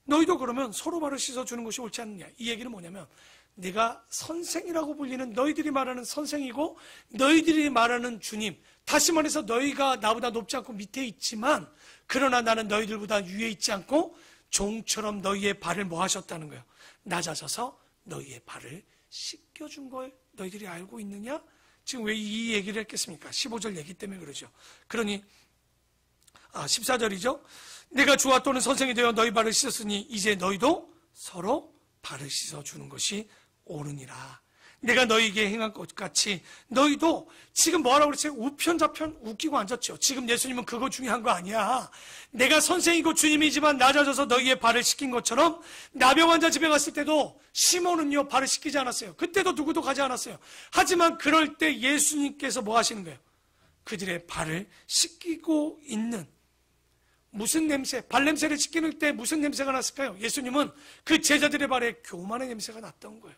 너희도 그러면 서로 발을 씻어주는 것이 옳지 않느냐? 이 얘기는 뭐냐면 내가 선생이라고 불리는 너희들이 말하는 선생이고 너희들이 말하는 주님, 다시 말해서 너희가 나보다 높지 않고 밑에 있지만 그러나 나는 너희들보다 위에 있지 않고 종처럼 너희의 발을 뭐 하셨다는 거예요? 낮아져서 너희의 발을 씻겨준 걸 너희들이 알고 있느냐? 지금 왜 이 얘기를 했겠습니까? 15절 얘기 때문에 그러죠. 그러니 14절이죠. 내가 주와 또는 선생이 되어 너희 발을 씻었으니 이제 너희도 서로 발을 씻어주는 것이 옳으니라. 내가 너희에게 행한 것 같이 너희도 지금 뭐라고 그랬지? 우편 좌편 웃기고 앉았죠. 지금 예수님은 그거 중요한 거 아니야. 내가 선생이고 주님이지만 낮아져서 너희의 발을 씻긴 것처럼 나병 환자 집에 갔을 때도 시몬은요 발을 씻기지 않았어요. 그때도 누구도 가지 않았어요. 하지만 그럴 때 예수님께서 뭐 하시는 거예요? 그들의 발을 씻기고 있는 무슨 냄새, 발냄새를 씻기는 때 무슨 냄새가 났을까요? 예수님은 그 제자들의 발에 교만의 냄새가 났던 거예요.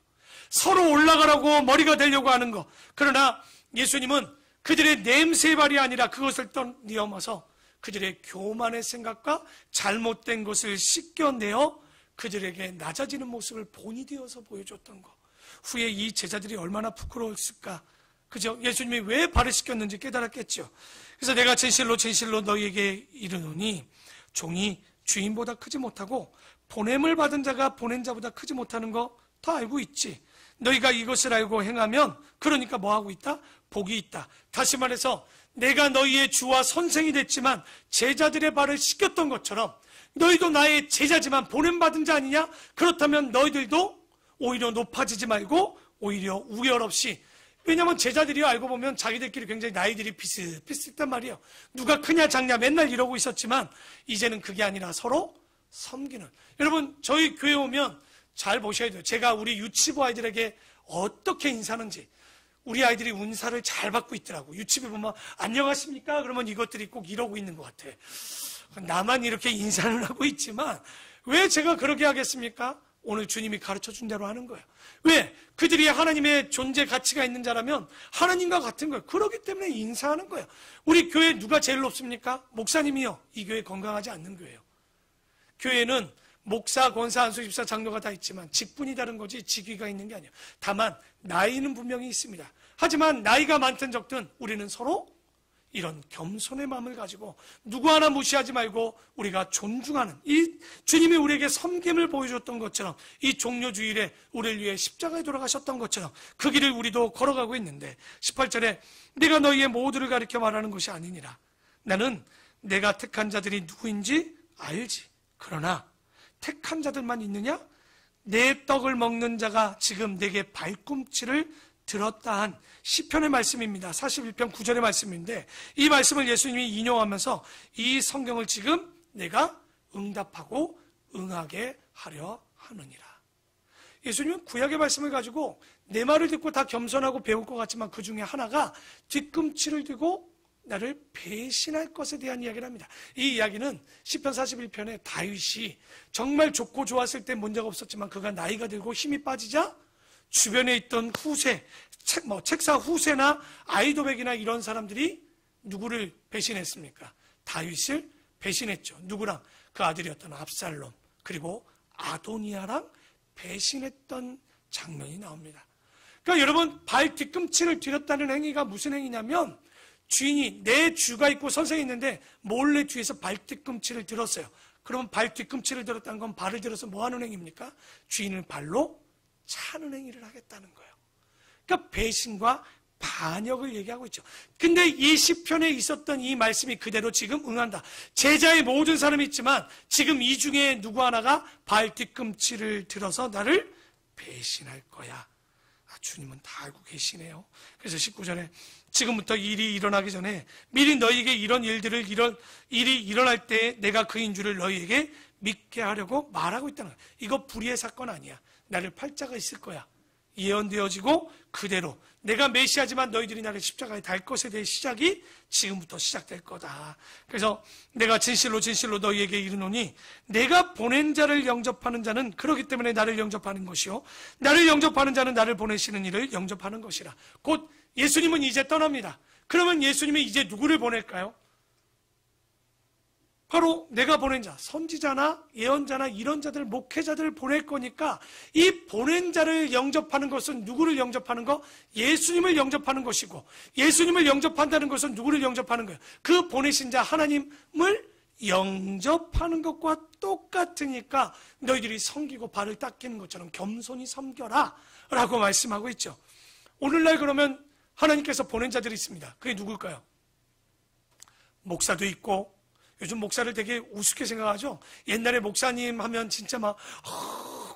서로 올라가라고 머리가 되려고 하는 거. 그러나 예수님은 그들의 냄새의 발이 아니라 그것을 떠넘어서 그들의 교만의 생각과 잘못된 것을 씻겨내어 그들에게 낮아지는 모습을 본이 되어서 보여줬던 거. 후에 이 제자들이 얼마나 부끄러웠을까. 그죠? 예수님이 왜 발을 씻겼는지 깨달았겠죠. 그래서 내가 진실로 진실로 너희에게 이르노니 종이 주인보다 크지 못하고 보냄을 받은 자가 보낸 자보다 크지 못하는 거 다 알고 있지. 너희가 이것을 알고 행하면 그러니까 뭐 하고 있다? 복이 있다. 다시 말해서 내가 너희의 주와 선생이 됐지만 제자들의 발을 씻겼던 것처럼 너희도 나의 제자지만 보냄받은 자 아니냐? 그렇다면 너희들도 오히려 높아지지 말고 오히려 우열 없이, 왜냐하면 제자들이 알고 보면 자기들끼리 굉장히 나이들이 비슷비슷했단 말이에요. 누가 크냐 작냐 맨날 이러고 있었지만 이제는 그게 아니라 서로 섬기는. 여러분, 저희 교회 오면 잘 보셔야 돼요. 제가 우리 유치부 아이들에게 어떻게 인사하는지. 우리 아이들이 운사를 잘 받고 있더라고. 유치부에 보면 안녕하십니까? 그러면 이것들이 꼭 이러고 있는 것 같아. 나만 이렇게 인사를 하고 있지만 왜 제가 그렇게 하겠습니까? 오늘 주님이 가르쳐준 대로 하는 거예요. 왜? 그들이 하나님의 존재 가치가 있는 자라면 하나님과 같은 거예요. 그렇기 때문에 인사하는 거예요. 우리 교회 누가 제일 높습니까? 목사님이요. 이 교회 건강하지 않는 교회예요. 교회는 목사, 권사, 안수, 집사, 장로가 다 있지만 직분이 다른 거지 직위가 있는 게 아니에요. 다만 나이는 분명히 있습니다. 하지만 나이가 많든 적든 우리는 서로 이런 겸손의 마음을 가지고 누구 하나 무시하지 말고 우리가 존중하는, 이 주님이 우리에게 섬김을 보여줬던 것처럼, 이 종료주일에 우리를 위해 십자가에 돌아가셨던 것처럼 그 길을 우리도 걸어가고 있는데 18절에 내가 너희의 모두를 가리켜 말하는 것이 아니니라. 나는 내가 택한 자들이 누구인지 알지. 그러나 택한 자들만 있느냐? 내 떡을 먹는 자가 지금 내게 발꿈치를 들었다 한 시편의 말씀입니다. 41편 9절의 말씀인데 이 말씀을 예수님이 인용하면서 이 성경을 지금 내가 응답하고 응하게 하려 하느니라. 예수님은 구약의 말씀을 가지고 내 말을 듣고 다 겸손하고 배울 것 같지만 그 중에 하나가 뒤꿈치를 들고 나를 배신할 것에 대한 이야기를 합니다. 이 이야기는 시편 41편에 다윗이 정말 좋고 좋았을 때 문제가 없었지만 그가 나이가 들고 힘이 빠지자 주변에 있던 후세, 책사 후세나 아이도백이나 이런 사람들이 누구를 배신했습니까? 다윗을 배신했죠. 누구랑? 그 아들이었던 압살롬, 그리고 아도니아랑 배신했던 장면이 나옵니다. 그러니까 여러분, 발 뒤꿈치를 들였다는 행위가 무슨 행위냐면 주인이, 내 주가 있고 선생이 있는데 몰래 뒤에서 발 뒤꿈치를 들었어요. 그러면 발 뒤꿈치를 들었다는 건 발을 들어서 뭐 하는 행위입니까? 주인을 발로 차는 행위를 하겠다는 거예요. 그러니까 배신과 반역을 얘기하고 있죠. 근데 이 시편에 있었던 이 말씀이 그대로 지금 응한다. 제자의 모든 사람이 있지만 지금 이 중에 누구 하나가 발 뒤꿈치를 들어서 나를 배신할 거야. 주님은 다 알고 계시네요. 그래서 19절에 지금부터 일이 일어나기 전에 미리 너희에게 이런 일이 일어날 때 내가 그인 줄을 너희에게 믿게 하려고 말하고 있다는 거야. 이거 불의의 사건 아니야. 나를 팔자가 있을 거야. 예언되어지고 그대로 내가 메시아지만 너희들이 나를 십자가에 달 것에 대해 시작이 지금부터 시작될 거다. 그래서 내가 진실로 진실로 너희에게 이르노니 내가 보낸 자를 영접하는 자는 그렇기 때문에 나를 영접하는 것이요 나를 영접하는 자는 나를 보내시는 이를 영접하는 것이라. 곧 예수님은 이제 떠납니다. 그러면 예수님이 이제 누구를 보낼까요? 바로 내가 보낸 자, 선지자나 예언자나 이런 자들, 목회자들을 보낼 거니까 이 보낸 자를 영접하는 것은 누구를 영접하는 거? 예수님을 영접하는 것이고, 예수님을 영접한다는 것은 누구를 영접하는 거예요? 그 보내신 자 하나님을 영접하는 것과 똑같으니까 너희들이 섬기고 발을 닦이는 것처럼 겸손히 섬겨라 라고 말씀하고 있죠. 오늘날 그러면 하나님께서 보낸 자들이 있습니다. 그게 누굴까요? 목사도 있고, 요즘 목사를 되게 우습게 생각하죠. 옛날에 목사님 하면 진짜 막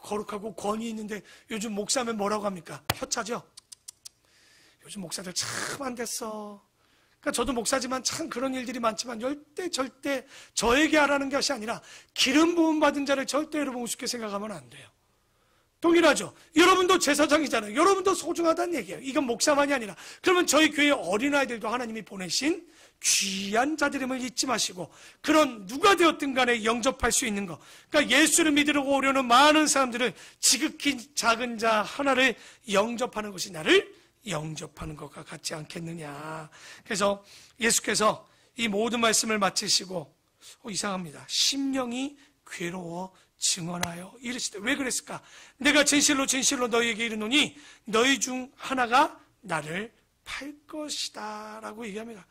거룩하고 권위 있는데 요즘 목사하면 뭐라고 합니까? 혀차죠. 요즘 목사들 참 안 됐어. 그러니까 저도 목사지만 참 그런 일들이 많지만 절대 저에게 하라는 것이 아니라 기름 부음 받은 자를 절대 여러분 우습게 생각하면 안 돼요. 동일하죠. 여러분도 제사장이잖아요. 여러분도 소중하다는 얘기예요. 이건 목사만이 아니라. 그러면 저희 교회 어린아이들도 하나님이 보내신 귀한 자들임을 잊지 마시고 그런 누가 되었든 간에 영접할 수 있는 것. 그러니까 예수를 믿으러 오려는 많은 사람들을 지극히 작은 자 하나를 영접하는 것이 나를 영접하는 것과 같지 않겠느냐. 그래서 예수께서 이 모든 말씀을 마치시고 이상합니다. 심령이 괴로워 증언하여 이르시되. 왜 그랬을까? 내가 진실로 진실로 너희에게 이르노니 너희 중 하나가 나를 팔 것이다 라고 얘기합니다.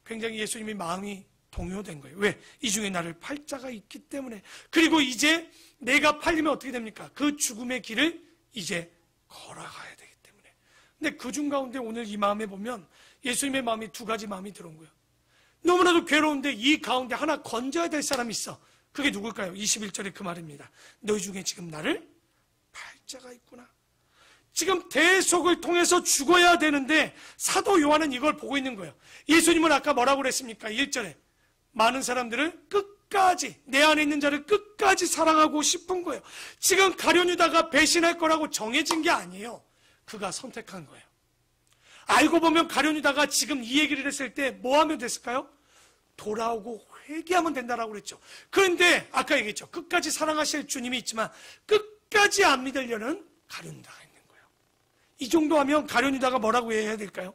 굉장히 예수님이 마음이 동요된 거예요. 왜? 이 중에 나를 팔 자가 있기 때문에. 그리고 이제 내가 팔리면 어떻게 됩니까? 그 죽음의 길을 이제 걸어가야 되기 때문에. 근데 그중 가운데 오늘 이 마음에 보면 예수님의 마음이 두 가지 마음이 들어온 거예요. 너무나도 괴로운데 이 가운데 하나 건져야 될 사람이 있어. 그게 누굴까요? 21절에 그 말입니다. 너희 중에 지금 나를 팔자가 있구나. 지금 대속을 통해서 죽어야 되는데 사도 요한은 이걸 보고 있는 거예요. 예수님은 아까 뭐라고 그랬습니까? 1절에 많은 사람들을 끝까지, 내 안에 있는 자를 끝까지 사랑하고 싶은 거예요. 지금 가룟 유다가 배신할 거라고 정해진 게 아니에요. 그가 선택한 거예요. 알고 보면 가룟 유다가 지금 이 얘기를 했을 때 뭐 하면 됐을까요? 돌아오고 회개하면 된다라고 그랬죠. 그런데 아까 얘기했죠. 끝까지 사랑하실 주님이 있지만 끝까지 안 믿으려는 가룟 유다가 있는 거예요. 이 정도 하면 가룟 유다가 뭐라고 해야 될까요?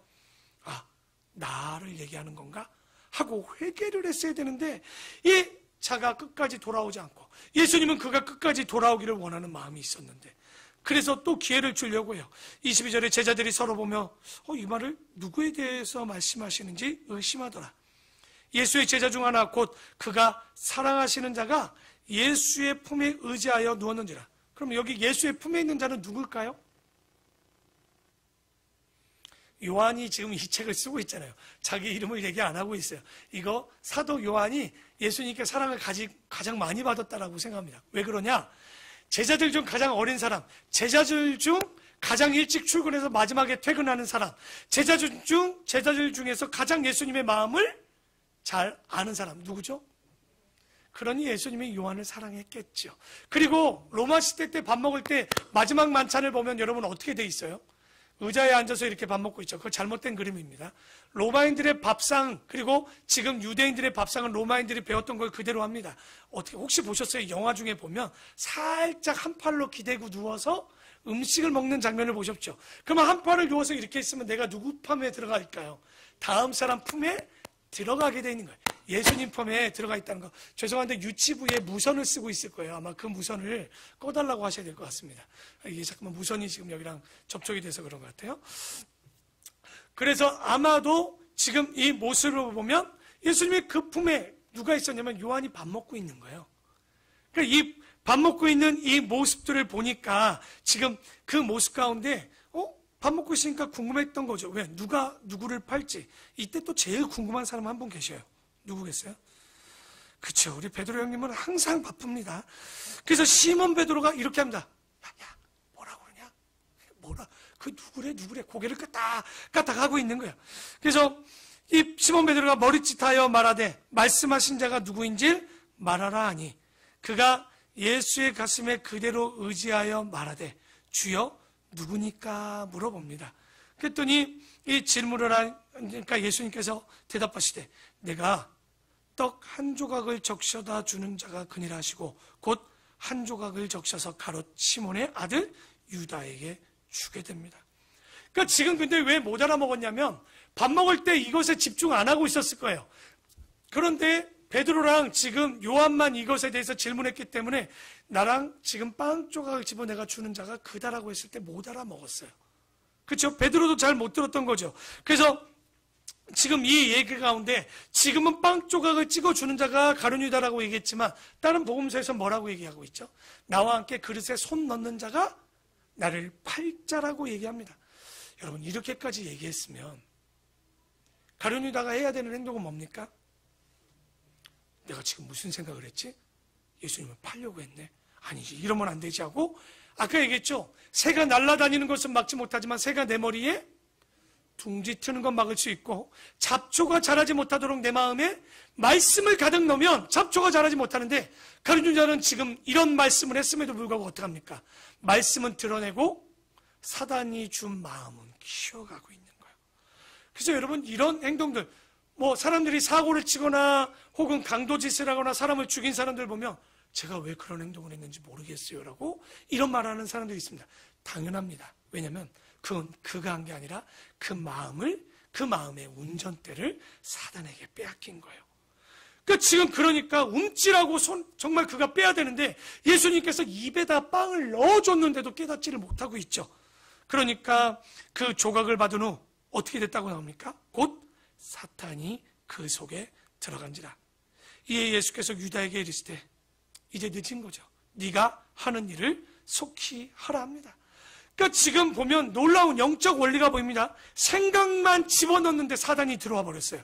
아, 나를 얘기하는 건가? 하고 회개를 했어야 되는데 이 자가 끝까지 돌아오지 않고, 예수님은 그가 끝까지 돌아오기를 원하는 마음이 있었는데, 그래서 또 기회를 주려고 해요. 22절에 제자들이 서로 보며 이 말을 누구에 대해서 말씀하시는지 의심하더라. 예수의 제자 중 하나 곧 그가 사랑하시는 자가 예수의 품에 의지하여 누웠는지라. 그럼 여기 예수의 품에 있는 자는 누굴까요? 요한이 지금 이 책을 쓰고 있잖아요. 자기 이름을 얘기 안 하고 있어요. 이거 사도 요한이 예수님께 사랑을 가장 많이 받았다라고 생각합니다. 왜 그러냐? 제자들 중 가장 어린 사람, 제자들 중 가장 일찍 출근해서 마지막에 퇴근하는 사람, 제자들 중에서 가장 예수님의 마음을 잘 아는 사람, 누구죠? 그러니 예수님이 요한을 사랑했겠죠. 그리고 로마 시대 때 밥 먹을 때 마지막 만찬을 보면 여러분 어떻게 돼 있어요? 의자에 앉아서 이렇게 밥 먹고 있죠. 그거 잘못된 그림입니다. 로마인들의 밥상, 그리고 지금 유대인들의 밥상은 로마인들이 배웠던 걸 그대로 합니다. 어떻게 혹시 보셨어요? 영화 중에 보면 살짝 한 팔로 기대고 누워서 음식을 먹는 장면을 보셨죠? 그러면 한 팔을 누워서 이렇게 있으면 내가 누구 품에 들어갈까요? 다음 사람 품에 들어가게 돼 있는 거예요. 예수님 품에 들어가 있다는 거. 죄송한데 유치부에 무선을 쓰고 있을 거예요. 아마 그 무선을 꺼달라고 하셔야 될 것 같습니다. 이게 잠깐만 무선이 지금 여기랑 접촉이 돼서 그런 것 같아요. 그래서 아마도 지금 이 모습을 보면 예수님의 그 품에 누가 있었냐면 요한이 밥 먹고 있는 거예요. 그러니까 이 밥 먹고 있는 이 모습들을 보니까 지금 그 모습 가운데 밥 먹고 있으니까 궁금했던 거죠. 왜? 누가 누구를 팔지? 이때 또 제일 궁금한 사람 한 분 계셔요. 누구겠어요? 그렇죠. 우리 베드로 형님은 항상 바쁩니다. 그래서 시몬 베드로가 이렇게 합니다. 야, 뭐라고 그러냐? 그 누구래? 고개를 까딱 하고 있는 거예요. 그래서 이 시몬 베드로가 머리짓하여 말하되 말씀하신 자가 누구인지 말하라 하니 그가 예수의 가슴에 그대로 의지하여 말하되 주여 누구니까 물어봅니다. 그랬더니 이 질문을 하니까 예수님께서 대답하시되 내가 떡 한 조각을 적셔다 주는 자가 그니라 하시고 곧 한 조각을 적셔서 가롯 시몬의 아들 유다에게 주게 됩니다. 그러니까 지금 근데 왜 못 알아먹었냐면 밥 먹을 때 이것에 집중 안 하고 있었을 거예요. 그런데 베드로랑 지금 요한만 이것에 대해서 질문했기 때문에 나랑 지금 빵 조각을 집어 내가 주는 자가 그다라고 했을 때 못 알아먹었어요. 그렇죠? 베드로도 잘 못 들었던 거죠. 그래서 지금 이 얘기 가운데 지금은 빵 조각을 찍어주는 자가 가룟 유다라고 얘기했지만 다른 복음서에서 뭐라고 얘기하고 있죠? 나와 함께 그릇에 손 넣는 자가 나를 팔자라고 얘기합니다. 여러분 이렇게까지 얘기했으면 가룟 유다가 해야 되는 행동은 뭡니까? 내가 지금 무슨 생각을 했지? 예수님을 팔려고 했네. 아니지, 이러면 안 되지 하고 아까 얘기했죠. 새가 날아다니는 것은 막지 못하지만 새가 내 머리에 둥지 트는 건 막을 수 있고 잡초가 자라지 못하도록 내 마음에 말씀을 가득 넣으면 잡초가 자라지 못하는데 가룟 유다는 지금 이런 말씀을 했음에도 불구하고 어떡합니까? 말씀은 드러내고 사단이 준 마음은 키워가고 있는 거예요. 그래서 여러분 이런 행동들 사람들이 사고를 치거나 혹은 강도짓을 하거나 사람을 죽인 사람들 보면 제가 왜 그런 행동을 했는지 모르겠어요 라고 이런 말하는 사람들이 있습니다. 당연합니다. 왜냐하면 그건 그가 한 게 아니라 그 마음의 운전대를 사단에게 빼앗긴 거예요. 그러니까 움찔하고 정말 그가 빼야 되는데 예수님께서 입에다 빵을 넣어줬는데도 깨닫지를 못하고 있죠. 그러니까 그 조각을 받은 후 어떻게 됐다고 나옵니까? 곧 사탄이 그 속에 들어간지라. 이에 예수께서 유다에게 이르시되 이제 늦은 거죠. 네가 하는 일을 속히 하라 합니다. 그러니까 지금 보면 놀라운 영적 원리가 보입니다. 생각만 집어넣는데 사단이 들어와 버렸어요.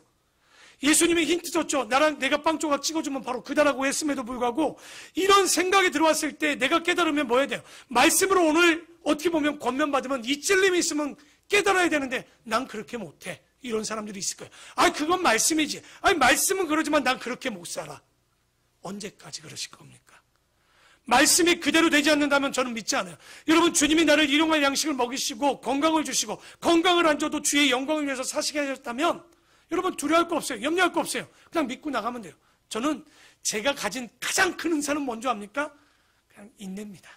예수님이 힌트 줬죠. 내가 빵 조각 찍어주면 바로 그다라고 했음에도 불구하고 이런 생각이 들어왔을 때 내가 깨달으면 뭐 해야 돼요? 말씀으로 오늘 어떻게 보면 권면받으면 이 찔림이 있으면 깨달아야 되는데 난 그렇게 못해. 이런 사람들이 있을 거예요. 그건 말씀이지. 말씀은 그러지만 난 그렇게 못 살아. 언제까지 그러실 겁니까? 말씀이 그대로 되지 않는다면 저는 믿지 않아요. 여러분, 주님이 나를 일용할 양식을 먹이시고 건강을 주시고 건강을 안 줘도 주의 영광을 위해서 사시게 하셨다면 여러분 두려워할 거 없어요. 염려할 거 없어요. 그냥 믿고 나가면 돼요. 저는 제가 가진 가장 큰 은사는 뭔지 압니까? 그냥 인내입니다.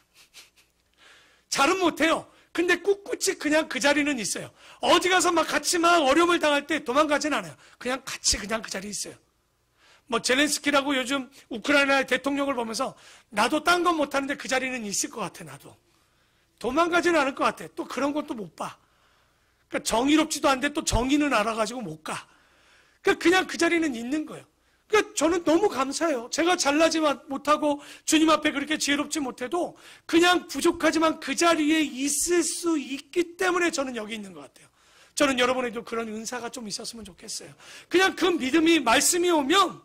잘은 못해요. 근데 꿋꿋이 그냥 그 자리는 있어요. 어디 가서 같이 어려움을 당할 때 도망가진 않아요. 그냥 같이 그냥 그 자리에 있어요. 젤렌스키라고 요즘 우크라이나의 대통령을 보면서 나도 딴 건 못하는데 그 자리는 있을 것 같아. 나도 도망가지는 않을 것 같아. 또 그런 것도 못 봐. 그러니까 정의롭지도 않은데 또 정의는 알아가지고 못 가. 그러니까 그냥 그 자리는 있는 거예요. 그러니까 저는 너무 감사해요. 제가 잘나지 못하고 주님 앞에 그렇게 지혜롭지 못해도 그냥 부족하지만 그 자리에 있을 수 있기 때문에 저는 여기 있는 것 같아요. 저는 여러분에도 그런 은사가 좀 있었으면 좋겠어요. 그냥 그 믿음이, 말씀이 오면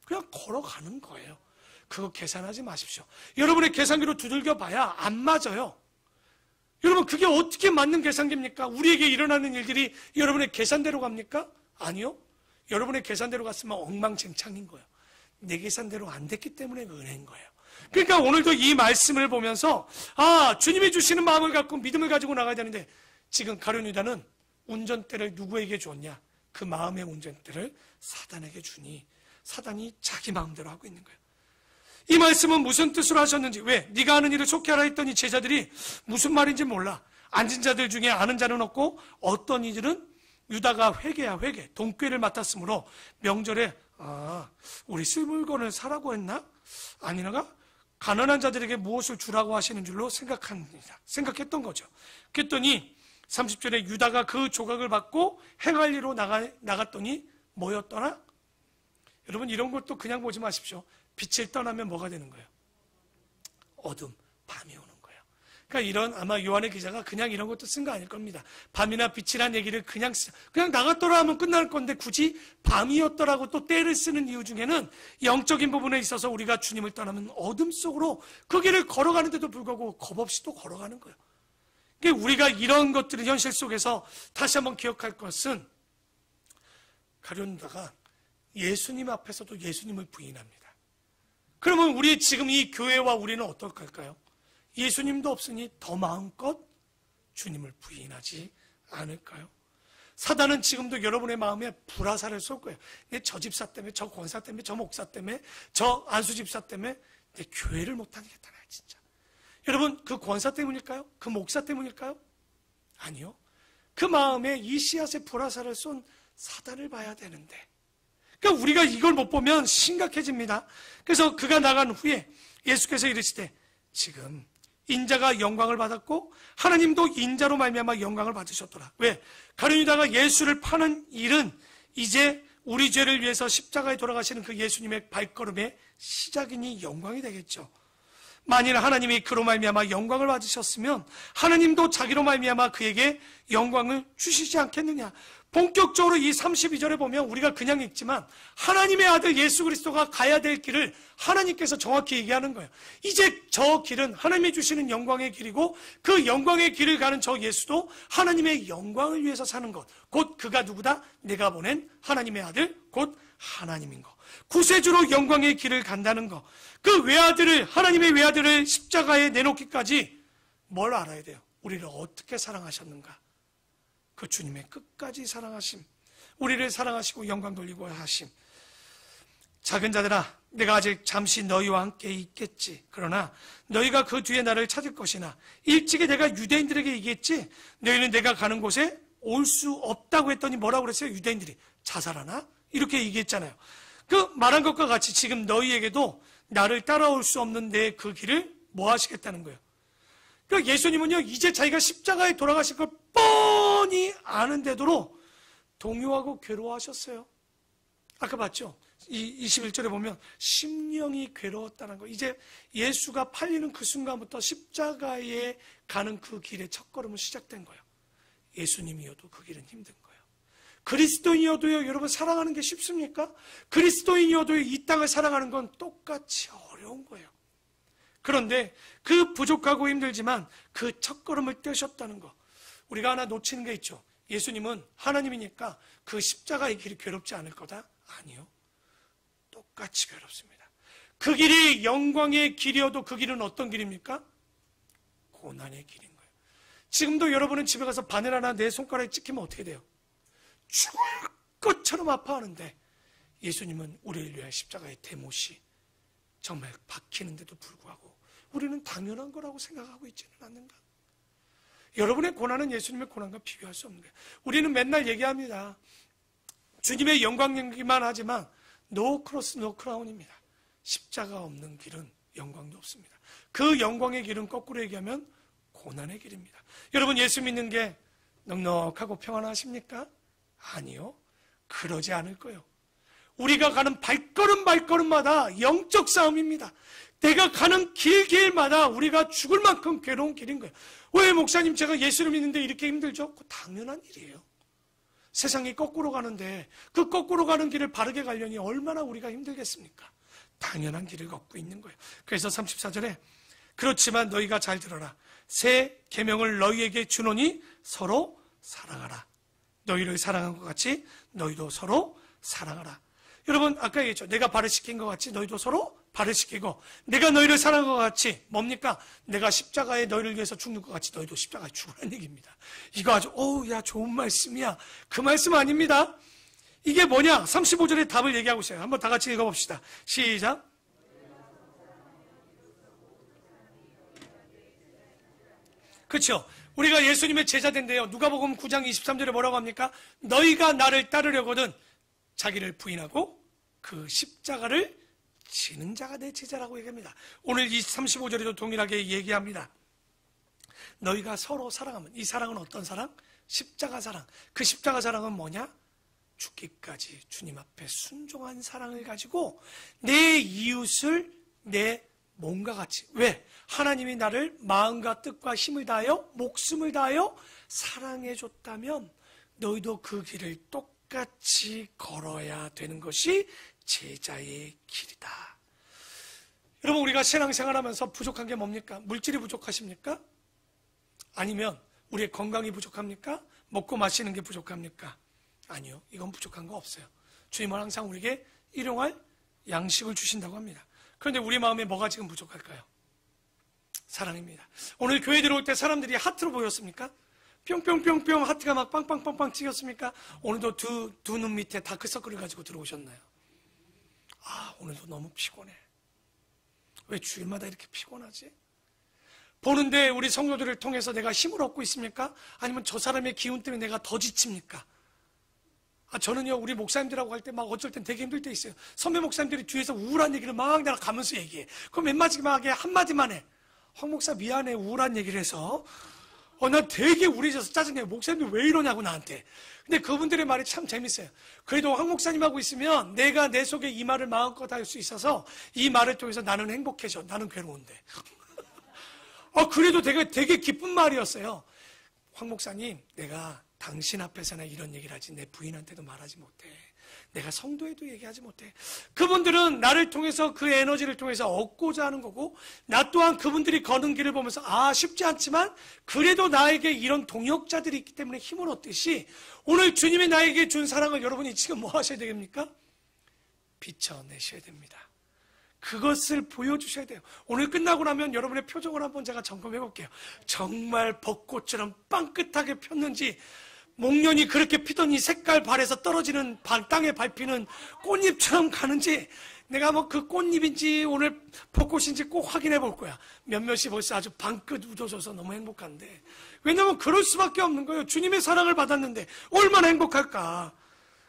그냥 걸어가는 거예요. 그거 계산하지 마십시오. 여러분의 계산기로 두들겨 봐야 안 맞아요. 여러분, 그게 어떻게 맞는 계산기입니까? 우리에게 일어나는 일들이 여러분의 계산대로 갑니까? 아니요. 여러분의 계산대로 갔으면 엉망진창인 거예요. 내 계산대로 안 됐기 때문에 은혜인 거예요. 그러니까 오늘도 이 말씀을 보면서 주님이 주시는 마음을 갖고 믿음을 가지고 나가야 되는데 지금 가룟 유다는 운전대를 누구에게 줬냐? 그 마음의 운전대를 사단에게 주니 사단이 자기 마음대로 하고 있는 거예요. 이 말씀은 무슨 뜻으로 하셨는지, 왜? 네가 하는 일을 속히 하라 했더니 제자들이 무슨 말인지 몰라. 앉은 자들 중에 아는 자는 없고 어떤 이들은 유다가 회개야 회개, 돈꾀를 맡았으므로 명절에 우리 쓸 물건을 사라고 했나? 아니나가? 가난한 자들에게 무엇을 주라고 하시는 줄로 생각했던 거죠. 그랬더니 30절에 유다가 그 조각을 받고 행할리로 나갔더니 뭐였더라? 여러분, 이런 것도 그냥 보지 마십시오. 빛을 떠나면 뭐가 되는 거예요? 어둠, 밤이 오는 거예요. 그러니까 이런, 아마 요한의 기자가 그냥 이런 것도 쓴 거 아닐 겁니다. 밤이나 빛이란 얘기를 그냥 나갔더라 하면 끝날 건데 굳이 밤이었더라고 또 때를 쓰는 이유 중에는 영적인 부분에 있어서 우리가 주님을 떠나면 어둠 속으로 그 길을 걸어가는데도 불구하고 겁 없이 또 걸어가는 거예요. 그러니까 우리가 이런 것들을 현실 속에서 다시 한번 기억할 것은 가룟 유다가 예수님 앞에서도 예수님을 부인합니다. 그러면 우리 지금 이 교회와 우리는 어떨까요? 예수님도 없으니 더 마음껏 주님을 부인하지 않을까요? 사단은 지금도 여러분의 마음에 불화살을 쏠 거예요. 저 집사 때문에, 저 권사 때문에, 저 목사 때문에, 저 안수 집사 때문에 내 교회를 못하겠다, 진짜. 여러분, 그 권사 때문일까요? 그 목사 때문일까요? 아니요. 그 마음에 이 씨앗의 불화살을 쏜 사단을 봐야 되는데, 그러니까 우리가 이걸 못 보면 심각해집니다. 그래서 그가 나간 후에 예수께서 이르시되 지금 인자가 영광을 받았고 하나님도 인자로 말미암아 영광을 받으셨더라. 왜? 가룟 유다가 예수를 파는 일은 이제 우리 죄를 위해서 십자가에 돌아가시는 그 예수님의 발걸음의 시작이니 영광이 되겠죠. 만일 하나님이 그로 말미암아 영광을 받으셨으면 하나님도 자기로 말미암아 그에게 영광을 주시지 않겠느냐. 본격적으로 이 32절에 보면 우리가 그냥 읽지만 하나님의 아들 예수 그리스도가 가야 될 길을 하나님께서 정확히 얘기하는 거예요. 이제 저 길은 하나님이 주시는 영광의 길이고 그 영광의 길을 가는 저 예수도 하나님의 영광을 위해서 사는 것, 곧 그가 누구다? 내가 보낸 하나님의 아들, 곧 하나님인 거. 구세주로 영광의 길을 간다는 거. 그 외아들을, 하나님의 외아들을 십자가에 내놓기까지 뭘 알아야 돼요? 우리를 어떻게 사랑하셨는가? 그 주님의 끝까지 사랑하심, 우리를 사랑하시고 영광 돌리고 하심. 작은 자들아, 내가 아직 잠시 너희와 함께 있겠지. 그러나 너희가 그 뒤에 나를 찾을 것이나 일찍이 내가 유대인들에게 얘기했지. 너희는 내가 가는 곳에 올 수 없다고 했더니 뭐라고 그랬어요? 유대인들이 자살하나? 이렇게 얘기했잖아요. 그 말한 것과 같이 지금 너희에게도 나를 따라올 수 없는 내 그 길을 뭐 하시겠다는 거예요. 그러니까 예수님은요, 이제 자기가 십자가에 돌아가실 걸 뻔히 아는데도 동요하고 괴로워하셨어요. 아까 봤죠? 이 21절에 보면 심령이 괴로웠다는 거. 이제 예수가 팔리는 그 순간부터 십자가에 가는 그 길의 첫걸음은 시작된 거예요. 예수님이어도 그 길은 힘든 거예요. 그리스도인이어도요, 여러분 사랑하는 게 쉽습니까? 그리스도인이어도 이 땅을 사랑하는 건 똑같이 어려운 거예요. 그런데 그 부족하고 힘들지만 그 첫걸음을 떼셨다는 거, 우리가 하나 놓치는 게 있죠. 예수님은 하나님이니까 그 십자가의 길이 괴롭지 않을 거다? 아니요. 똑같이 괴롭습니다. 그 길이 영광의 길이어도 그 길은 어떤 길입니까? 고난의 길인 거예요. 지금도 여러분은 집에 가서 바늘 하나 내 손가락에 찍히면 어떻게 돼요? 죽을 것처럼 아파하는데 예수님은 우리를 위한 십자가의 대못이 정말 박히는데도 불구하고 우리는 당연한 거라고 생각하고 있지는 않는가? 여러분의 고난은 예수님의 고난과 비교할 수 없는 거예요. 우리는 맨날 얘기합니다. 주님의 영광 얘기만 하지만 노 크로스 노 크라운입니다. 십자가 없는 길은 영광도 없습니다. 그 영광의 길은 거꾸로 얘기하면 고난의 길입니다. 여러분, 예수 믿는 게 넉넉하고 평안하십니까? 아니요. 그러지 않을 거예요. 우리가 가는 발걸음마다 영적 싸움입니다. 내가 가는 길마다 우리가 죽을 만큼 괴로운 길인 거예요. 왜 목사님 제가 예수를 믿는데 이렇게 힘들죠? 그거 당연한 일이에요. 세상이 거꾸로 가는데 그 거꾸로 가는 길을 바르게 가려니 얼마나 우리가 힘들겠습니까? 당연한 길을 걷고 있는 거예요. 그래서 34절에 그렇지만 너희가 잘 들어라. 새 계명을 너희에게 주노니 서로 사랑하라. 너희를 사랑한 것 같이 너희도 서로 사랑하라. 여러분, 아까 얘기했죠. 내가 발을 시킨 것 같이 너희도 서로 발을 시키고, 내가 너희를 사랑한 것 같이 뭡니까? 내가 십자가에 너희를 위해서 죽는 것 같이 너희도 십자가에 죽으라는 얘기입니다. 이거 아주 야 좋은 말씀이야. 그 말씀 아닙니다. 이게 뭐냐? 35절에 답을 얘기하고 있어요. 한번 다 같이 읽어봅시다. 시작. 그렇죠. 우리가 예수님의 제자 된대요. 누가복음 9장 23절에 뭐라고 합니까? 너희가 나를 따르려거든 자기를 부인하고 그 십자가를 지는 자가 내 제자라고 얘기합니다. 오늘 이 35절에도 동일하게 얘기합니다. 너희가 서로 사랑하면, 이 사랑은 어떤 사랑? 십자가 사랑. 그 십자가 사랑은 뭐냐? 죽기까지 주님 앞에 순종한 사랑을 가지고 내 이웃을 내 몸과 같이. 왜? 하나님이 나를 마음과 뜻과 힘을 다하여 목숨을 다하여 사랑해 줬다면 너희도 그 길을 똑같이 걸어야 되는 것이 제자의 길이다. 여러분, 우리가 신앙생활하면서 부족한 게 뭡니까? 물질이 부족하십니까? 아니면 우리의 건강이 부족합니까? 먹고 마시는 게 부족합니까? 아니요, 이건 부족한 거 없어요. 주님은 항상 우리에게 일용할 양식을 주신다고 합니다. 그런데 우리 마음에 뭐가 지금 부족할까요? 사랑입니다. 오늘 교회 들어올 때 사람들이 하트로 보였습니까? 뿅뿅뿅뿅 하트가 막 빵빵빵빵 찍혔습니까? 오늘도 두 눈 밑에 다크서클을 가지고 들어오셨나요? 오늘도 너무 피곤해. 왜 주일마다 이렇게 피곤하지? 보는데 우리 성도들을 통해서 내가 힘을 얻고 있습니까? 아니면 저 사람의 기운 때문에 내가 더 지칩니까? 저는요, 우리 목사님들하고 할 때 막 어쩔 땐 되게 힘들 때 있어요. 선배 목사님들이 뒤에서 우울한 얘기를 막 내가 가면서 얘기해. 그럼 맨 마지막에 한마디만 해. 황 목사 미안해, 우울한 얘기를 해서. 나 되게 우울해져서 짜증내요. 목사님들 왜 이러냐고 나한테. 근데 그분들의 말이 참 재밌어요. 그래도 황 목사님하고 있으면 내가 내 속에 이 말을 마음껏 할 수 있어서 이 말을 통해서 나는 행복해져. 나는 괴로운데. 그래도 되게 기쁜 말이었어요. 황 목사님, 내가 당신 앞에서나 이런 얘기를 하지 내 부인한테도 말하지 못해. 내가 성도에도 얘기하지 못해. 그분들은 나를 통해서 그 에너지를 통해서 얻고자 하는 거고, 나 또한 그분들이 거는 길을 보면서 쉽지 않지만 그래도 나에게 이런 동역자들이 있기 때문에 힘을 얻듯이 오늘 주님이 나에게 준 사랑을 여러분이 지금 뭐 하셔야 되겠습니까? 비춰내셔야 됩니다. 그것을 보여주셔야 돼요. 오늘 끝나고 나면 여러분의 표정을 한번 제가 점검해 볼게요. 정말 벚꽃처럼 빵긋하게 폈는지, 목련이 그렇게 피더니 색깔 발에서 떨어지는 땅에 밟히는 꽃잎처럼 가는지, 내가 그 꽃잎인지 오늘 벚꽃인지 꼭 확인해 볼 거야. 몇몇이 벌써 아주 방긋 웃어져서 너무 행복한데. 왜냐하면 그럴 수밖에 없는 거예요. 주님의 사랑을 받았는데 얼마나 행복할까.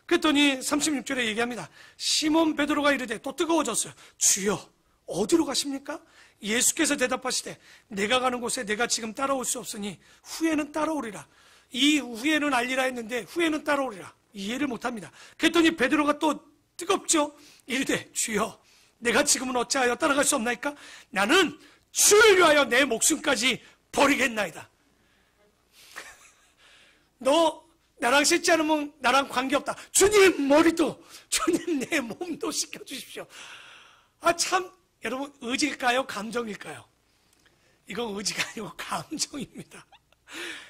그랬더니 36절에 얘기합니다. 시몬 베드로가 이르되 또 뜨거워졌어요. 주여, 어디로 가십니까? 예수께서 대답하시되 내가 가는 곳에 내가 지금 따라올 수 없으니 후에는 따라오리라. 이 후에는 알리라 했는데 후에는 따라오리라. 이해를 못합니다. 그랬더니 베드로가 또 뜨겁죠. 이르되 주여, 내가 지금은 어찌하여 따라갈 수 없나이까? 나는 주를 위하여 내 목숨까지 버리겠나이다. 나랑 씻지 않으면 나랑 관계없다. 주님 머리도, 주님 내 몸도 씻겨주십시오. 아, 참, 여러분, 의지일까요? 감정일까요? 이건 의지가 아니고 감정입니다.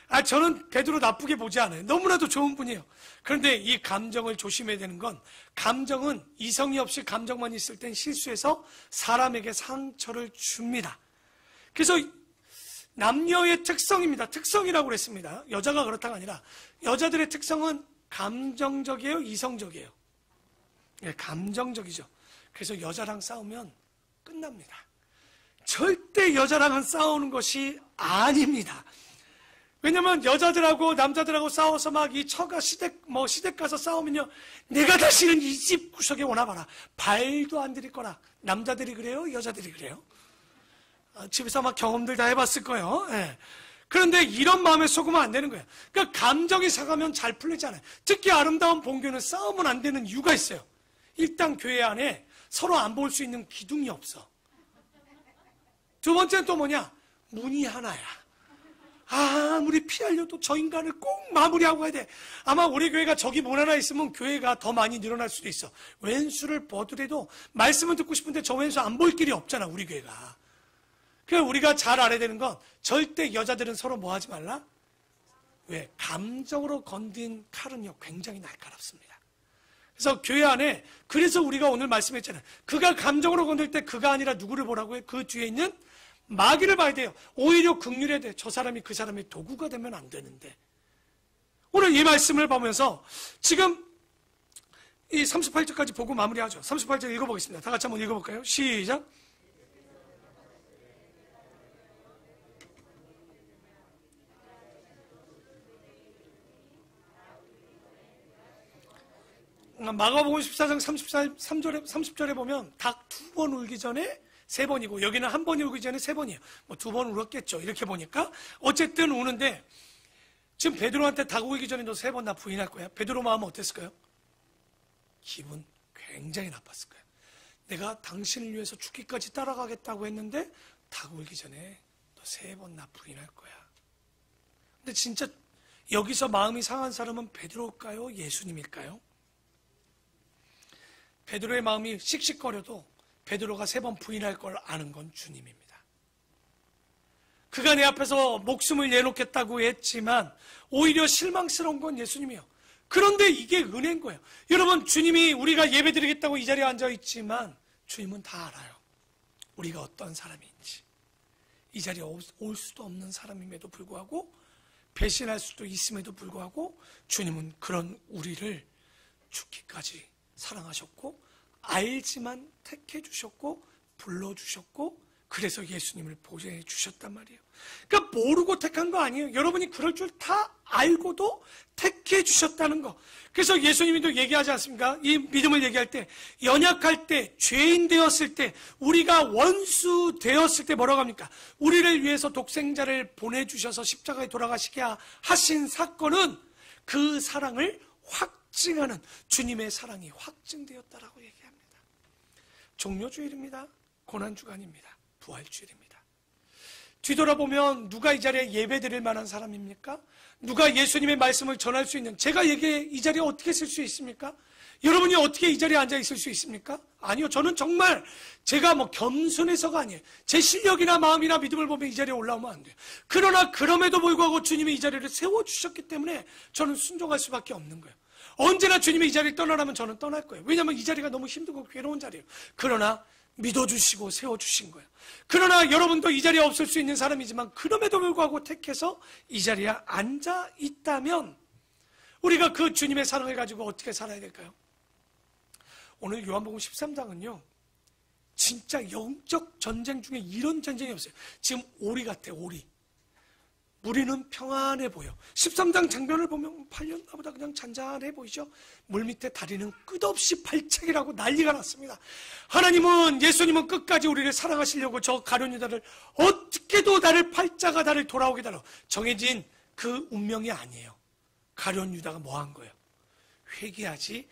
아, 저는 베드로 나쁘게 보지 않아요. 너무나도 좋은 분이에요. 그런데 이 감정을 조심해야 되는 건, 감정은 이성이 없이 감정만 있을 땐 실수해서 사람에게 상처를 줍니다. 그래서 남녀의 특성입니다. 특성이라고 그랬습니다. 여자가 그렇다가 아니라 여자들의 특성은 감정적이에요, 이성적이에요? 네, 감정적이죠. 그래서 여자랑 싸우면 끝납니다. 절대 여자랑은 싸우는 것이 아닙니다. 왜냐면 여자들하고 남자들하고 싸워서 막 이 처가 시댁 가서 싸우면요, 내가 다시는 이 집 구석에 오나 봐라. 발도 안 들일 거라. 남자들이 그래요? 여자들이 그래요? 집에서 아마 경험들 다 해봤을 거예요. 예. 그런데 이런 마음에 속으면 안 되는 거예요. 그러니까 감정이 상하면 잘 풀리잖아요. 특히 아름다운 본교는 싸우면 안 되는 이유가 있어요. 일단 교회 안에 서로 안 볼 수 있는 기둥이 없어. 두 번째는 또 뭐냐? 문이 하나야. 아무리 피하려도 저 인간을 꼭 마무리하고 가야 돼. 아마 우리 교회가 저기 문 하나 있으면 교회가 더 많이 늘어날 수도 있어. 왼수를 보더라도 말씀은 듣고 싶은데 저 왼수 안 볼 길이 없잖아, 우리 교회가. 그래서 우리가 잘 알아야 되는 건, 절대 여자들은 서로 뭐 하지 말라? 왜? 감정으로 건든 칼은요, 굉장히 날카롭습니다. 그래서 교회 안에, 그래서 우리가 오늘 말씀했잖아요. 그가 감정으로 건들 때 그가 아니라 누구를 보라고 해요? 그 뒤에 있는 마귀를 봐야 돼요. 오히려 긍휼해야 돼. 저 사람이 그 사람의 도구가 되면 안 되는데. 오늘 이 말씀을 보면서 지금 이 38절까지 보고 마무리하죠. 38절 읽어보겠습니다. 다 같이 한번 읽어볼까요? 시작. 마가복음 14장 30절에 보면 닭 2번 울기 전에 3번이고, 여기는 한 번이 울기 전에 3번이에요. 뭐 2번 울었겠죠. 이렇게 보니까 어쨌든 우는데, 지금 베드로한테 닭 울기 전에 너 3번 나 부인할 거야. 베드로 마음은 어땠을까요? 기분 굉장히 나빴을 거예요. 내가 당신을 위해서 죽기까지 따라가겠다고 했는데 닭 울기 전에 너 3번 나 부인할 거야. 근데 진짜 여기서 마음이 상한 사람은 베드로일까요? 예수님일까요? 베드로의 마음이 씩씩거려도 베드로가 3번 부인할 걸 아는 건 주님입니다. 그가 내 앞에서 목숨을 내놓겠다고 했지만 오히려 실망스러운 건 예수님이에요. 그런데 이게 은혜인 거예요. 여러분, 주님이 우리가 예배드리겠다고 이 자리에 앉아있지만 주님은 다 알아요. 우리가 어떤 사람인지. 이 자리에 올 수도 없는 사람임에도 불구하고, 배신할 수도 있음에도 불구하고 주님은 그런 우리를 죽기까지 사랑하셨고, 알지만 택해 주셨고, 불러주셨고, 그래서 예수님을 보내해 주셨단 말이에요. 그러니까 모르고 택한 거 아니에요. 여러분이 그럴 줄 다 알고도 택해 주셨다는 거. 그래서 예수님도 얘기하지 않습니까? 이 믿음을 얘기할 때, 연약할 때, 죄인 되었을 때, 우리가 원수 되었을 때 뭐라고 합니까? 우리를 위해서 독생자를 보내주셔서 십자가에 돌아가시게 하신 사건은 그 사랑을 확증하는 주님의 사랑이 확증되었다라고 얘기합니다. 종료주일입니다. 고난주간입니다. 부활주일입니다. 뒤돌아보면 누가 이 자리에 예배드릴 만한 사람입니까? 누가 예수님의 말씀을 전할 수 있는, 제가 이 자리에 어떻게 쓸 수 있습니까? 여러분이 어떻게 이 자리에 앉아 있을 수 있습니까? 아니요. 저는 정말 제가 겸손해서가 아니에요. 제 실력이나 마음이나 믿음을 보면 이 자리에 올라오면 안 돼요. 그러나 그럼에도 불구하고 주님이 이 자리를 세워주셨기 때문에 저는 순종할 수밖에 없는 거예요. 언제나 주님이 이 자리를 떠나라면 저는 떠날 거예요. 왜냐하면 이 자리가 너무 힘들고 괴로운 자리예요. 그러나 믿어주시고 세워주신 거예요. 그러나 여러분도 이 자리에 없을 수 있는 사람이지만 그럼에도 불구하고 택해서 이 자리에 앉아 있다면 우리가 그 주님의 사랑을 가지고 어떻게 살아야 될까요? 오늘 요한복음 13장은요 진짜 영적 전쟁 중에 이런 전쟁이 없어요. 지금 오리 같아, 오리. 무리는 평안해 보여. 13장 장면을 보면 8년 나보다 그냥 잔잔해 보이죠? 물밑에 다리는 끝없이 발차기라고 난리가 났습니다. 하나님은, 예수님은 끝까지 우리를 사랑하시려고 저 가룟 유다를 어떻게도 팔자가 나를 돌아오게 달라고 정해진 그 운명이 아니에요. 가룟 유다가 뭐 한 거예요? 회개하지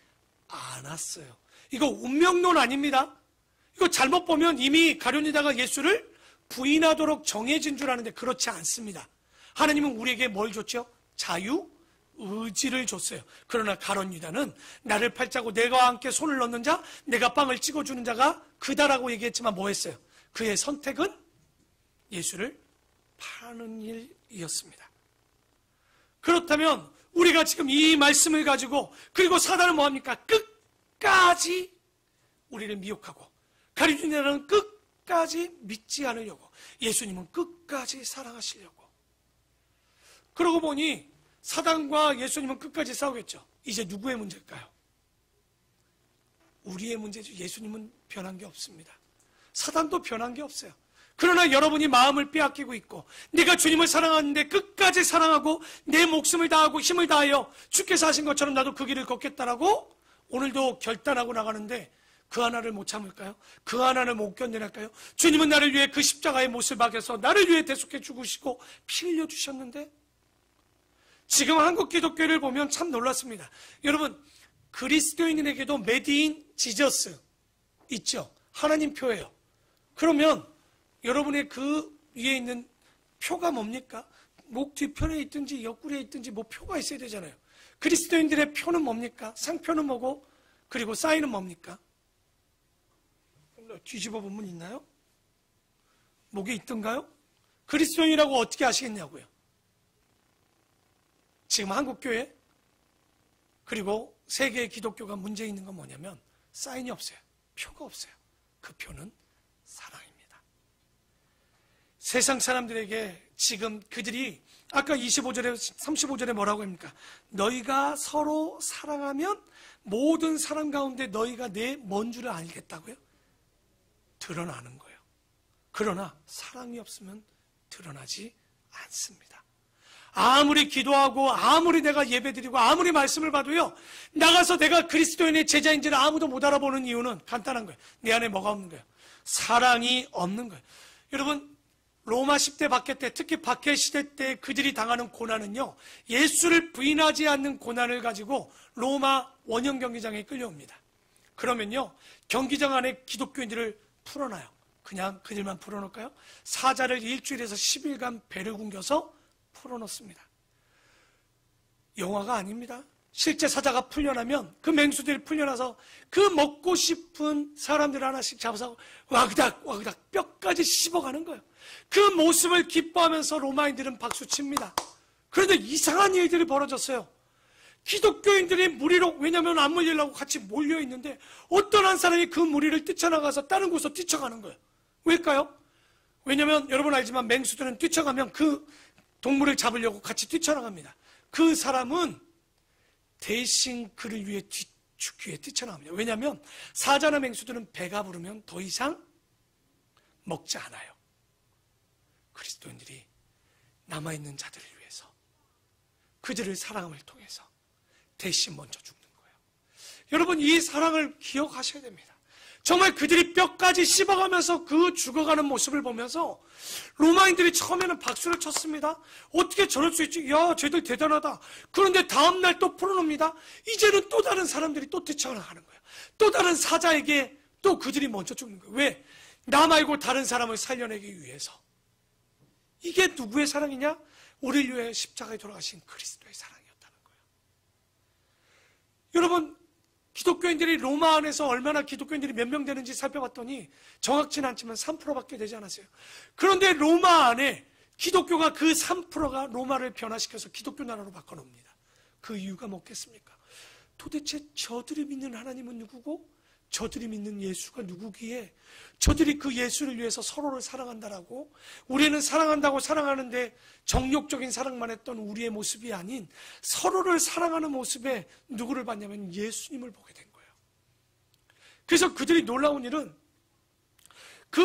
않았어요. 이거 운명론 아닙니다. 이거 잘못 보면 이미 가룟 유다가 예수를 부인하도록 정해진 줄 아는데 그렇지 않습니다. 하나님은 우리에게 뭘 줬죠? 자유, 의지를 줬어요. 그러나 가룟 유다는 나를 팔자고 내가 함께 손을 넣는 자, 내가 빵을 찍어주는 자가 그다라고 얘기했지만 뭐 했어요? 그의 선택은 예수를 파는 일이었습니다. 그렇다면 우리가 지금 이 말씀을 가지고, 그리고 사단은 뭐합니까? 끝까지 우리를 미혹하고, 가룟 유다는 끝까지 믿지 않으려고, 예수님은 끝까지 사랑하시려고. 그러고 보니 사단과 예수님은 끝까지 싸우겠죠. 이제 누구의 문제일까요? 우리의 문제죠. 예수님은 변한 게 없습니다. 사단도 변한 게 없어요. 그러나 여러분이 마음을 빼앗기고 있고, 내가 주님을 사랑하는데 끝까지 사랑하고 내 목숨을 다하고 힘을 다하여 주께서 하신 것처럼 나도 그 길을 걷겠다라고 오늘도 결단하고 나가는데 그 하나를 못 참을까요? 그 하나를 못 견뎌낼까요? 주님은 나를 위해 그 십자가의 못을 박여서 나를 위해 대속해 죽으시고 피 흘려 주셨는데, 지금 한국 기독교를 보면 참 놀랐습니다. 여러분, 그리스도인에게도 메디인 지저스 있죠? 하나님 표예요. 그러면 여러분의 그 위에 있는 표가 뭡니까? 목 뒤편에 있든지 옆구리에 있든지 뭐 표가 있어야 되잖아요. 그리스도인들의 표는 뭡니까? 상표는 뭐고, 그리고 사인은 뭡니까? 뒤집어 보면 있나요? 목에 있던가요? 그리스도인이라고 어떻게 아시겠냐고요. 지금 한국교회 그리고 세계의 기독교가 문제 있는 건 뭐냐면 사인이 없어요. 표가 없어요. 그 표는 사랑입니다. 세상 사람들에게 지금 그들이 아까 25절에 35절에 뭐라고 합니까? 너희가 서로 사랑하면 모든 사람 가운데 너희가 내 뭔 줄을 알겠다고요? 드러나는 거예요. 그러나 사랑이 없으면 드러나지 않습니다. 아무리 기도하고 아무리 내가 예배드리고 아무리 말씀을 봐도요, 나가서 내가 그리스도인의 제자인지를 아무도 못 알아보는 이유는 간단한 거예요. 내 안에 뭐가 없는 거예요? 사랑이 없는 거예요. 여러분, 로마 10대 박해 때, 특히 박해 시대 때 그들이 당하는 고난은요, 예수를 부인하지 않는 고난을 가지고 로마 원형 경기장에 끌려옵니다. 그러면요, 경기장 안에 기독교인들을 풀어놔요. 그냥 그들만 풀어놓을까요? 사자를 일주일에서 10일간 배를 굶겨서 풀어놓습니다. 영화가 아닙니다. 실제 사자가 풀려나면 그 맹수들이 풀려나서 그 먹고 싶은 사람들 하나씩 잡아서 와그닥 와그닥 뼈까지 씹어가는 거예요. 그 모습을 기뻐하면서 로마인들은 박수칩니다. 그런데 이상한 일들이 벌어졌어요. 기독교인들이 무리로, 왜냐하면 안 물리려고 같이 몰려있는데 어떤 한 사람이 그 무리를 뛰쳐나가서 다른 곳으로 뛰쳐가는 거예요. 왜일까요? 왜냐하면 여러분 알지만 맹수들은 뛰쳐가면 그 동물을 잡으려고 같이 뛰쳐나갑니다. 그 사람은 대신 그를 위해 죽기 위해 뛰쳐나갑니다. 왜냐하면 사자나 맹수들은 배가 부르면 더 이상 먹지 않아요. 그리스도인들이 남아있는 자들을 위해서, 그들을 사랑함을 통해서 대신 먼저 죽는 거예요. 여러분, 이 사랑을 기억하셔야 됩니다. 정말 그들이 뼈까지 씹어가면서 그 죽어가는 모습을 보면서 로마인들이 처음에는 박수를 쳤습니다. 어떻게 저럴 수 있지? 야, 쟤들 대단하다. 그런데 다음날 또 풀어놓습니다. 이제는 또 다른 사람들이 또 뛰쳐나가는 거예요. 또 다른 사자에게 또 그들이 먼저 죽는 거예요. 왜? 나 말고 다른 사람을 살려내기 위해서. 이게 누구의 사랑이냐? 우리를 위해 십자가에 돌아가신 그리스도의 사랑이었다는 거예요. 여러분, 기독교인들이 로마 안에서 얼마나 기독교인들이 몇 명 되는지 살펴봤더니 정확치는 않지만 3%밖에 되지 않았어요. 그런데 로마 안에 기독교가 그 3%가 로마를 변화시켜서 기독교 나라로 바꿔놓습니다. 그 이유가 뭐겠습니까? 도대체 저들이 믿는 하나님은 누구고 저들이 믿는 예수가 누구기에 저들이 그 예수를 위해서 서로를 사랑한다라고, 우리는 사랑한다고 사랑하는데 정욕적인 사랑만 했던 우리의 모습이 아닌 서로를 사랑하는 모습에 누구를 봤냐면 예수님을 보게 된 거예요. 그래서 그들이 놀라운 일은 그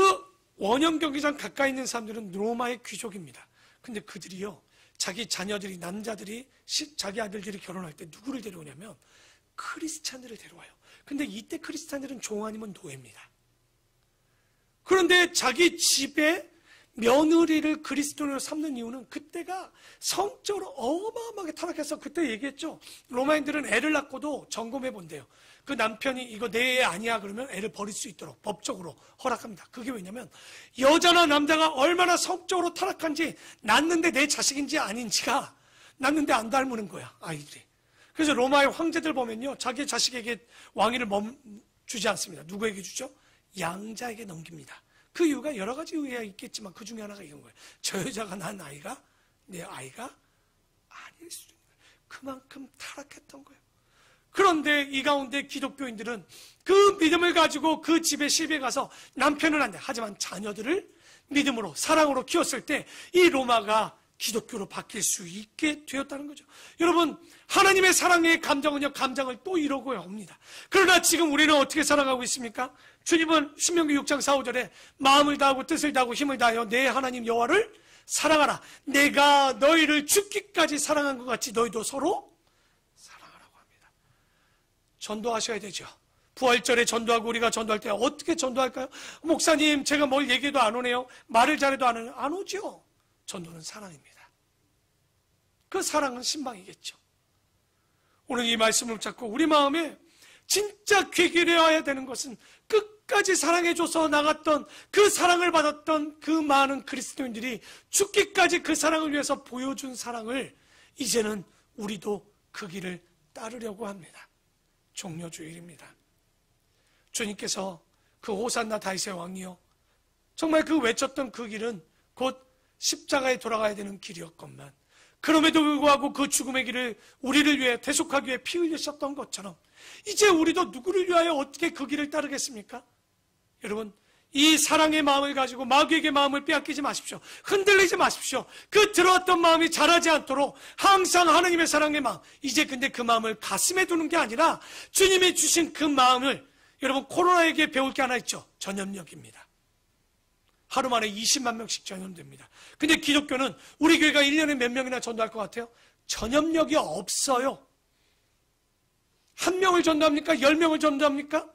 원형 경기장 가까이 있는 사람들은 로마의 귀족입니다. 근데 그들이요, 자기 자녀들이, 남자들이 자기 아들들이 결혼할 때 누구를 데려오냐면 크리스찬들을 데려와요. 근데 이때 크리스찬들은 종 아니면 노예입니다. 그런데 자기 집에 며느리를 그리스도인으로 삼는 이유는 그때가 성적으로 어마어마하게 타락해서, 그때 얘기했죠. 로마인들은 애를 낳고도 점검해 본대요. 그 남편이 이거 내 애 아니야 그러면 애를 버릴 수 있도록 법적으로 허락합니다. 그게 왜냐면 여자나 남자가 얼마나 성적으로 타락한지, 낳는데 내 자식인지 아닌지가 낳는데 안 닮는 거야, 아이들이. 그래서 로마의 황제들 보면요, 자기 자식에게 왕위를 주지 않습니다. 누구에게 주죠? 양자에게 넘깁니다. 그 이유가 여러 가지 의미가 있겠지만 그 중에 하나가 이런 거예요. 저 여자가 낳은 아이가 내 아이가 아닐 수도 있는 거예요. 그만큼 타락했던 거예요. 그런데 이 가운데 기독교인들은 그 믿음을 가지고 그 집에 시집에 가서 남편은 안 돼. 하지만 자녀들을 믿음으로 사랑으로 키웠을 때 이 로마가 기독교로 바뀔 수 있게 되었다는 거죠. 여러분, 하나님의 사랑의 감정은요, 감정을 또 이루고야 옵니다. 그러나 지금 우리는 어떻게 살아가고 있습니까? 주님은 신명기 6장 4, 5절에 마음을 다하고 뜻을 다하고 힘을 다하여 내 하나님 여호와를 사랑하라. 내가 너희를 죽기까지 사랑한 것 같이 너희도 서로 사랑하라고 합니다. 전도하셔야 되죠. 부활절에 전도하고 우리가 전도할 때 어떻게 전도할까요? 목사님, 제가 뭘 얘기해도 안 오네요. 말을 잘해도 안 오죠. 전도는 사랑입니다. 그 사랑은 신방이겠죠. 오늘 이 말씀을 붙잡고 우리 마음에 진짜 귀결해야 되는 것은 끝까지 사랑해줘서 나갔던 그 사랑을 받았던 그 많은 그리스도인들이 죽기까지 그 사랑을 위해서 보여준 사랑을 이제는 우리도 그 길을 따르려고 합니다. 종려주일입니다. 주님께서 그 호산나 다윗의 왕이요, 정말 그 외쳤던 그 길은 곧 십자가에 돌아가야 되는 길이었건만 그럼에도 불구하고 그 죽음의 길을 우리를 위해 대속하기 위해 피 흘리셨던 것처럼 이제 우리도 누구를 위하여 어떻게 그 길을 따르겠습니까? 여러분, 이 사랑의 마음을 가지고 마귀에게 마음을 빼앗기지 마십시오. 흔들리지 마십시오. 그 들어왔던 마음이 자라지 않도록 항상 하나님의 사랑의 마음, 이제 근데 그 마음을 가슴에 두는 게 아니라 주님이 주신 그 마음을, 여러분, 코로나에게 배울 게 하나 있죠. 전염력입니다. 하루 만에 20만 명씩 전염됩니다. 근데 기독교는 우리 교회가 1년에 몇 명이나 전도할 것 같아요? 전염력이 없어요. 한 명을 전도합니까? 10명을 전도합니까?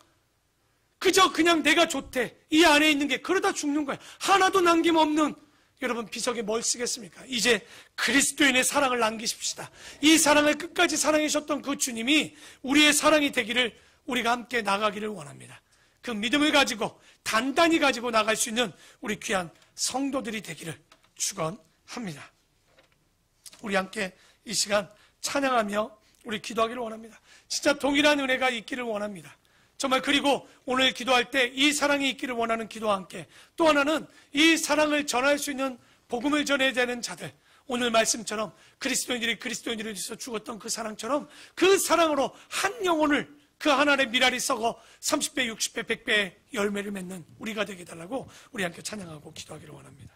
그저 그냥 내가 좋대, 이 안에 있는 게, 그러다 죽는 거예요. 하나도 남김없는, 여러분, 비석에 뭘 쓰겠습니까? 이제 그리스도인의 사랑을 남기십시다. 이 사랑을 끝까지 사랑해 주셨던 그 주님이 우리의 사랑이 되기를, 우리가 함께 나가기를 원합니다. 그 믿음을 가지고 단단히 가지고 나갈 수 있는 우리 귀한 성도들이 되기를 축원합니다. 우리 함께 이 시간 찬양하며 우리 기도하기를 원합니다. 진짜 동일한 은혜가 있기를 원합니다. 정말, 그리고 오늘 기도할 때 이 사랑이 있기를 원하는 기도와 함께 또 하나는 이 사랑을 전할 수 있는 복음을 전해야 되는 자들, 오늘 말씀처럼 그리스도인들이 그리스도인들을 위해서 죽었던 그 사랑처럼 그 사랑으로 한 영혼을, 그 하나의 미랄이 썩어 30배, 60배, 100배의 열매를 맺는 우리가 되게 해달라고 우리 함께 찬양하고 기도하기를 원합니다.